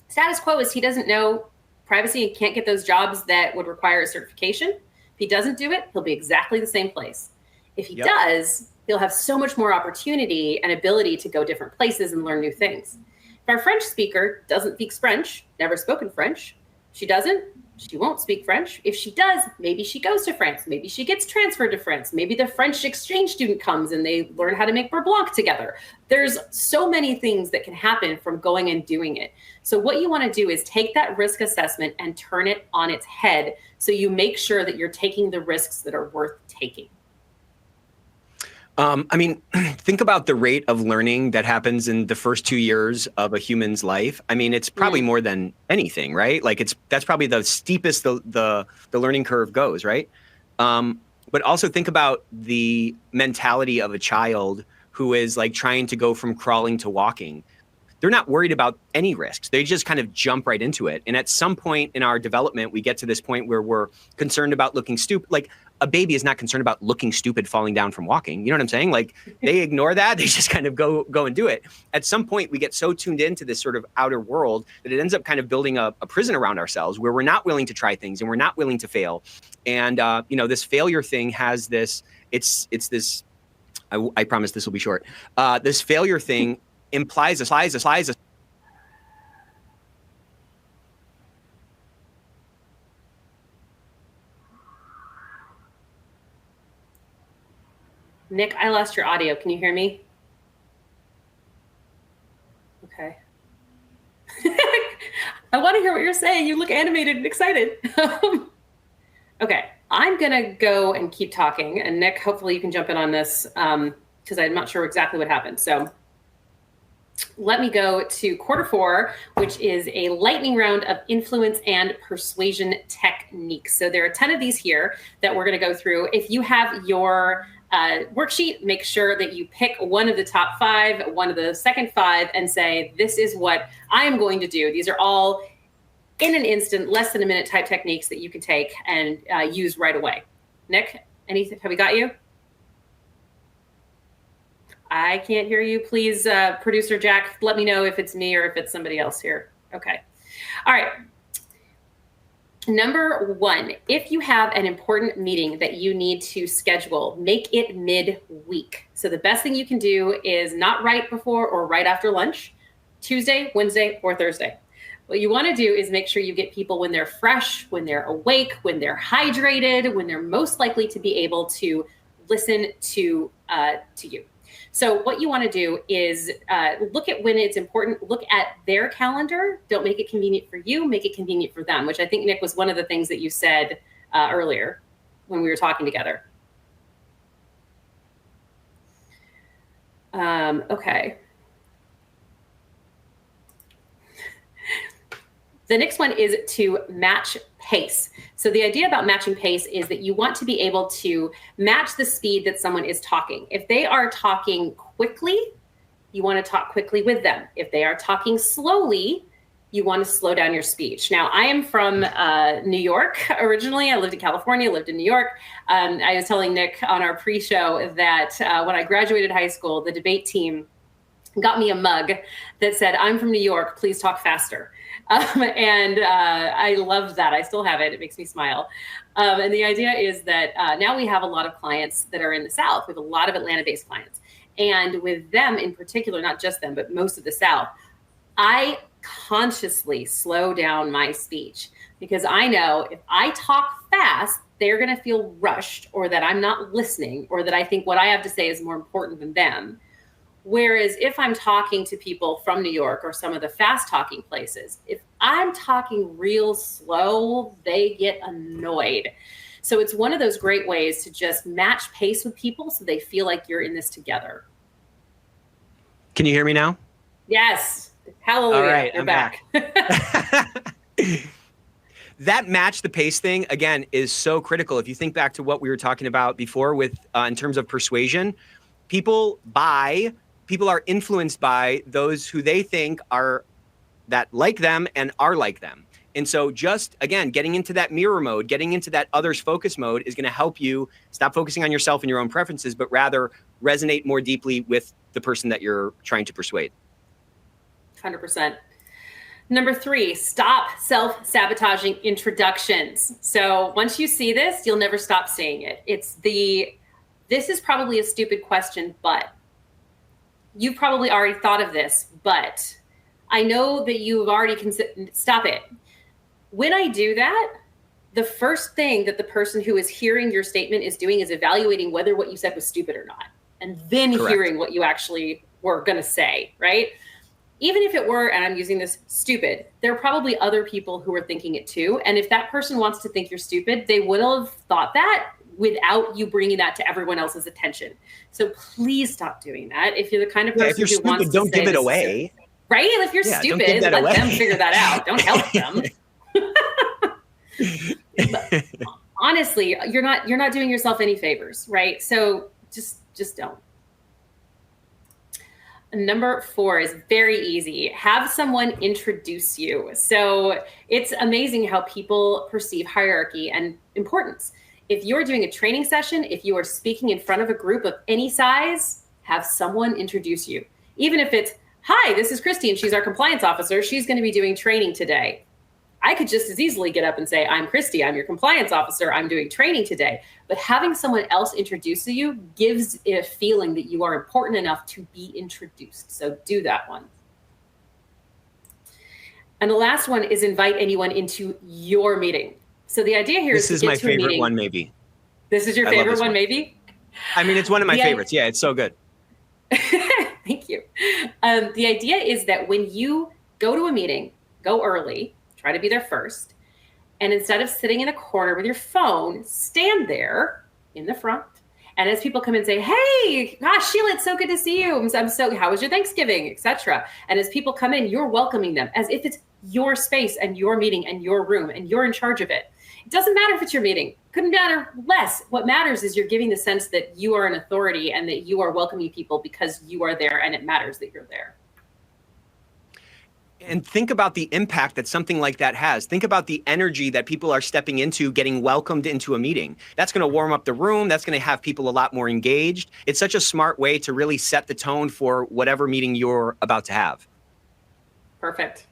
status quo is he doesn't know privacy and can't get those jobs that would require a certification. If he doesn't do it, he'll be exactly the same place. If he does, he'll have so much more opportunity and ability to go different places and learn new things. our French speaker doesn't speak French, never spoken French, she won't speak French. If she does, maybe she goes to France. Maybe she gets transferred to France. Maybe the French exchange student comes and they learn how to make beurre blanc together. There's so many things that can happen from going and doing it. So what you want to do is take that risk assessment and turn it on its head, so you make sure that you're taking the risks that are worth taking. I mean, think about the rate of learning that happens in the first 2 years of a human's life. I mean, it's probably more than anything, right? Like that's probably the steepest the learning curve goes, right? But also think about the mentality of a child who is like trying to go from crawling to walking. They're not worried about any risks. They just kind of jump right into it. And at some point in our development, we get to this point where we're concerned about looking stupid. Like a baby is not concerned about looking stupid falling down from walking. You know what I'm saying? Like they ignore that. They just kind of go and do it. At some point, we get so tuned into this sort of outer world that it ends up kind of building a prison around ourselves where we're not willing to try things and we're not willing to fail. And, this failure thing has this, it's this, I promise this will be short. This failure thing implies a Nick, I lost your audio. Can you hear me? Okay. I want to hear what you're saying. You look animated and excited. Okay, I'm going to go and keep talking. And Nick, hopefully you can jump in on this because I'm not sure exactly what happened. So let me go to quarter 4, which is a lightning round of influence and persuasion techniques. So there are 10 of these here that we're going to go through. If you have your worksheet, make sure that you pick one of the top 5, one of the second 5, and say, this is what I am going to do. These are all in an instant, less than a minute type techniques that you can take and use right away. Nick, anything? Have we got you? I can't hear you. Please, producer Jack, let me know if it's me or if it's somebody else here. Okay. All right. Number 1, if you have an important meeting that you need to schedule, make it mid-week. So the best thing you can do is not right before or right after lunch, Tuesday, Wednesday, or Thursday. What you want to do is make sure you get people when they're fresh, when they're awake, when they're hydrated, when they're most likely to be able to listen to you. So what you want to do is look at when it's important, look at their calendar. Don't make it convenient for you, make it convenient for them, which I think, Nick, was one of the things that you said earlier when we were talking together. Okay. The next one is to match pace. So the idea about matching pace is that you want to be able to match the speed that someone is talking. If they are talking quickly, you want to talk quickly with them. If they are talking slowly, you want to slow down your speech. Now, I am from New York originally. I lived in California, lived in New York. I was telling Nick on our pre-show that when I graduated high school, the debate team got me a mug that said, "I'm from New York, please talk faster." And I loved that. I still have it. It makes me smile. And the idea is that now we have a lot of clients that are in the South. We have a lot of Atlanta-based clients. And with them in particular, not just them, but most of the South, I consciously slow down my speech because I know if I talk fast, they're going to feel rushed or that I'm not listening or that I think what I have to say is more important than them. Whereas if I'm talking to people from New York or some of the fast talking places, if I'm talking real slow, they get annoyed. So it's one of those great ways to just match pace with people so they feel like you're in this together. Can you hear me now? Yes. Hallelujah. All right, You're I'm back. That match the pace thing, again, is so critical. If you think back to what we were talking about before with in terms of persuasion, people are influenced by those who they think are that like them and are like them. And so just, again, getting into that mirror mode, getting into that others focus mode is going to help you stop focusing on yourself and your own preferences, but rather resonate more deeply with the person that you're trying to persuade. 100%. Number 3, stop self-sabotaging introductions. So once you see this, you'll never stop saying it. This is probably a stupid question, but you've probably already thought of this, but I know that you've already stop it. When I do that, the first thing that the person who is hearing your statement is doing is evaluating whether what you said was stupid or not, and then hearing what you actually were going to say, right? Even if it were, and I'm using this, stupid, there are probably other people who are thinking it too. And if that person wants to think you're stupid, they would have thought that without you bringing that to everyone else's attention. So please stop doing that. If you're the kind of person if you're who stupid, wants to don't give it away. Right? If you're stupid, let them figure that out. Don't help them. Honestly, you're not doing yourself any favors, right? So just don't. Number 4 is very easy. Have someone introduce you. So it's amazing how people perceive hierarchy and importance. If you're doing a training session, if you are speaking in front of a group of any size, have someone introduce you. Even if it's, hi, this is Kristy and she's our compliance officer. She's going to be doing training today. I could just as easily get up and say, I'm Kristy, I'm your compliance officer, I'm doing training today. But having someone else introduce you gives it a feeling that you are important enough to be introduced. So do that one. And the last one is invite anyone into your meeting. So the idea here is to get to a meeting. This is my favorite one, maybe. This is your favorite one, maybe? I mean, it's one of my favorites. Yeah, it's so good. Thank you. The idea is that when you go to a meeting, go early, try to be there first. And instead of sitting in a corner with your phone, stand there in the front. And as people come and say, hey, gosh, Sheila, it's so good to see you. How was your Thanksgiving, etc. And as people come in, you're welcoming them as if it's your space and your meeting and your room and you're in charge of it. It doesn't matter if it's your meeting. Couldn't matter less. What matters is you're giving the sense that you are an authority and that you are welcoming people because you are there and it matters that you're there. And think about the impact that something like that has. Think about the energy that people are stepping into, getting welcomed into a meeting. That's going to warm up the room. That's going to have people a lot more engaged. It's such a smart way to really set the tone for whatever meeting you're about to have. Perfect.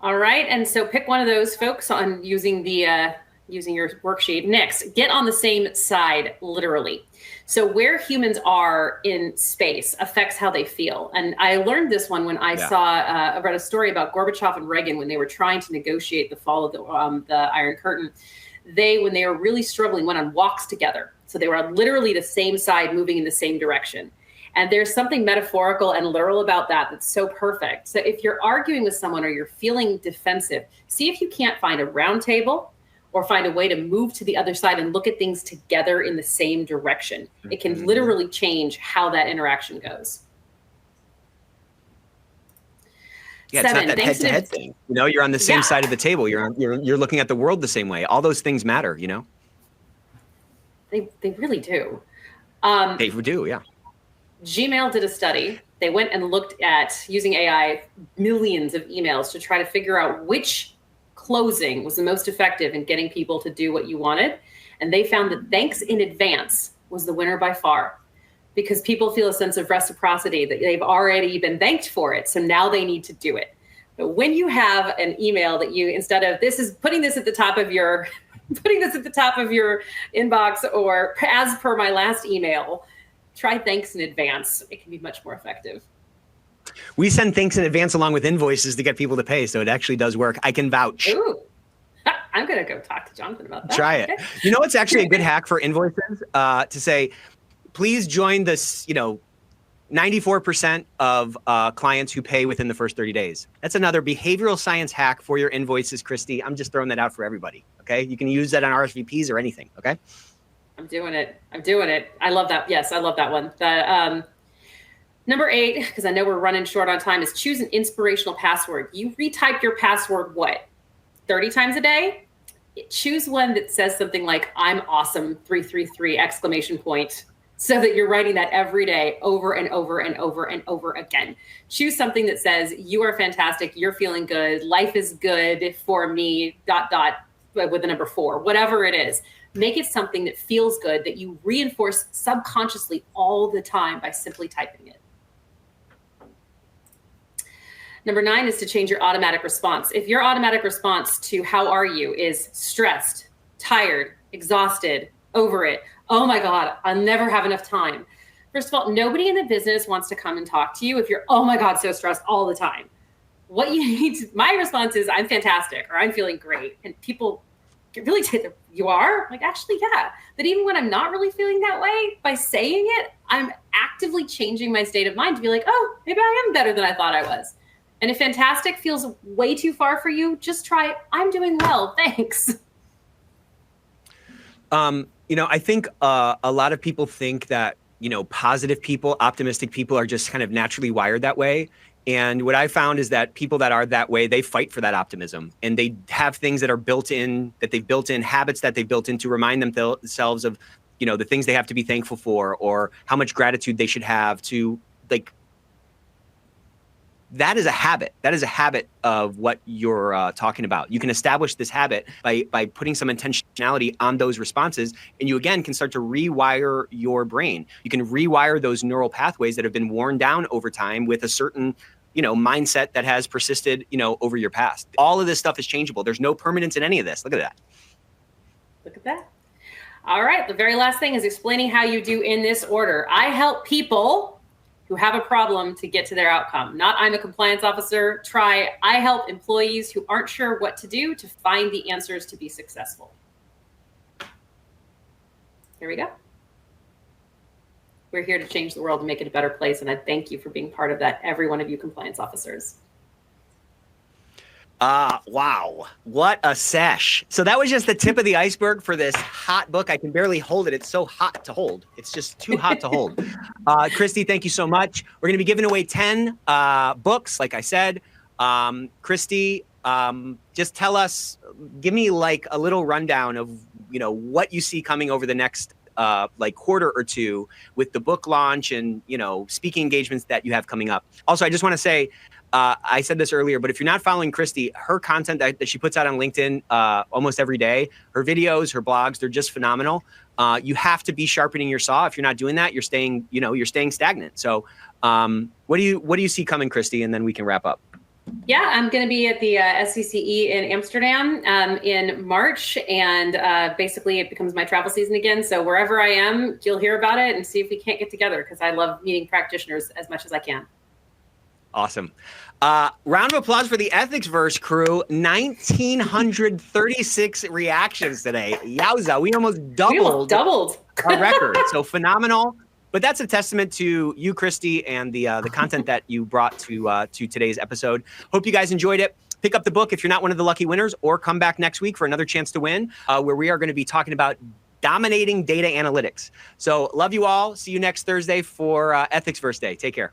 All right. And so pick one of those folks on using the using your worksheet. Next, get on the same side, literally. So where humans are in space affects how they feel. And I learned this one when I I read a story about Gorbachev and Reagan when they were trying to negotiate the fall of the Iron Curtain. When they were really struggling, went on walks together. So they were on literally the same side, moving in the same direction. And there's something metaphorical and literal about that that's so perfect. So if you're arguing with someone or you're feeling defensive, see if you can't find a round table or find a way to move to the other side and look at things together in the same direction. It can literally change how that interaction goes. Yeah, 7, it's not that head-to-head thing. You know, you're on the same side of the table. You're looking at the world the same way. All those things matter, you know? They really do. They do, yeah. Gmail did a study. They went and looked at, using AI, millions of emails to try to figure out which closing was the most effective in getting people to do what you wanted. And they found that thanks in advance was the winner by far, because people feel a sense of reciprocity that they've already been thanked for it. So now they need to do it. But when you have an email that you, instead of putting this at the top of your inbox, or as per my last email, try thanks in advance. It can be much more effective. We send thanks in advance along with invoices to get people to pay. So it actually does work. I can vouch. Ooh. I'm going to go talk to Jonathan about that. Try it. Okay. You know, it's actually a good hack for invoices to say, please join this, 94% of clients who pay within the first 30 days. That's another behavioral science hack for your invoices, Kristy. I'm just throwing that out for everybody. Okay. You can use that on RSVPs or anything. Okay. I'm doing it. I love that. Yes, I love that one. Number 8, because I know we're running short on time, is choose an inspirational password. You retype your password, 30 times a day? Choose one that says something like, I'm awesome, 333, ! So that you're writing that every day over and over and over and over again. Choose something that says, you are fantastic, you're feeling good, life is good for me, ... with the number 4, whatever it is. Make it something that feels good, that you reinforce subconsciously all the time by simply typing it. Number 9 is to change your automatic response. If your automatic response to how are you is stressed, tired, exhausted, over it, oh my God, I'll never have enough time. First of all, nobody in the business wants to come and talk to you if you're, oh my God, so stressed all the time. what you need to, my response is, I'm fantastic, or I'm feeling great. And people really say, you are? Like, actually, yeah. But even when I'm not really feeling that way, by saying it, I'm actively changing my state of mind to be like, oh, maybe I am better than I thought I was. And if fantastic feels way too far for you, just try, I'm doing well, thanks. I think a lot of people think that, positive people, optimistic people are just kind of naturally wired that way. And what I found is that people that are that way, they fight for that optimism, and they have things that are built in, that they've built in, habits that they've built in to remind themselves of, the things they have to be thankful for, or how much gratitude they should have to, like, that is a habit. That is a habit of what you're talking about. You can establish this habit by putting some intentionality on those responses, and you, again, can start to rewire your brain. You can rewire those neural pathways that have been worn down over time with a certain mindset that has persisted, over your past. All of this stuff is changeable. There's no permanence in any of this. Look at that. Look at that. All right. The very last thing is explaining how you do in this order. I help people who have a problem to get to their outcome. Not I'm a compliance officer. Try I help employees who aren't sure what to do to find the answers to be successful. Here we go. We're here to change the world and make it a better place. And I thank you for being part of that, every one of you compliance officers. Wow. What a sesh. So that was just the tip of the iceberg for this hot book. I can barely hold it. It's so hot to hold. It's just too hot to hold. Kristy, thank you so much. We're going to be giving away 10 books, like I said. Kristy, just tell us, give me like a little rundown of, what you see coming over the next quarter or two with the book launch and, speaking engagements that you have coming up. Also, I just want to say, I said this earlier, but if you're not following Kristy, her content that she puts out on LinkedIn almost every day, her videos, her blogs, they're just phenomenal. You have to be sharpening your saw. If you're not doing that, you're staying stagnant. So what do you see coming, Kristy? And then we can wrap up. Yeah, I'm going to be at the SCCE in Amsterdam in March, and basically it becomes my travel season again. So wherever I am, you'll hear about it and see if we can't get together, because I love meeting practitioners as much as I can. Awesome. Round of applause for the Ethicsverse crew. 1,936 reactions today. Yowza, we almost doubled our record. So phenomenal. But that's a testament to you, Kristy, and the content that you brought to today's episode. Hope you guys enjoyed it. Pick up the book if you're not one of the lucky winners, or come back next week for another chance to win, where we are going to be talking about dominating data analytics. So love you all. See you next Thursday for Ethicsverse Day. Take care.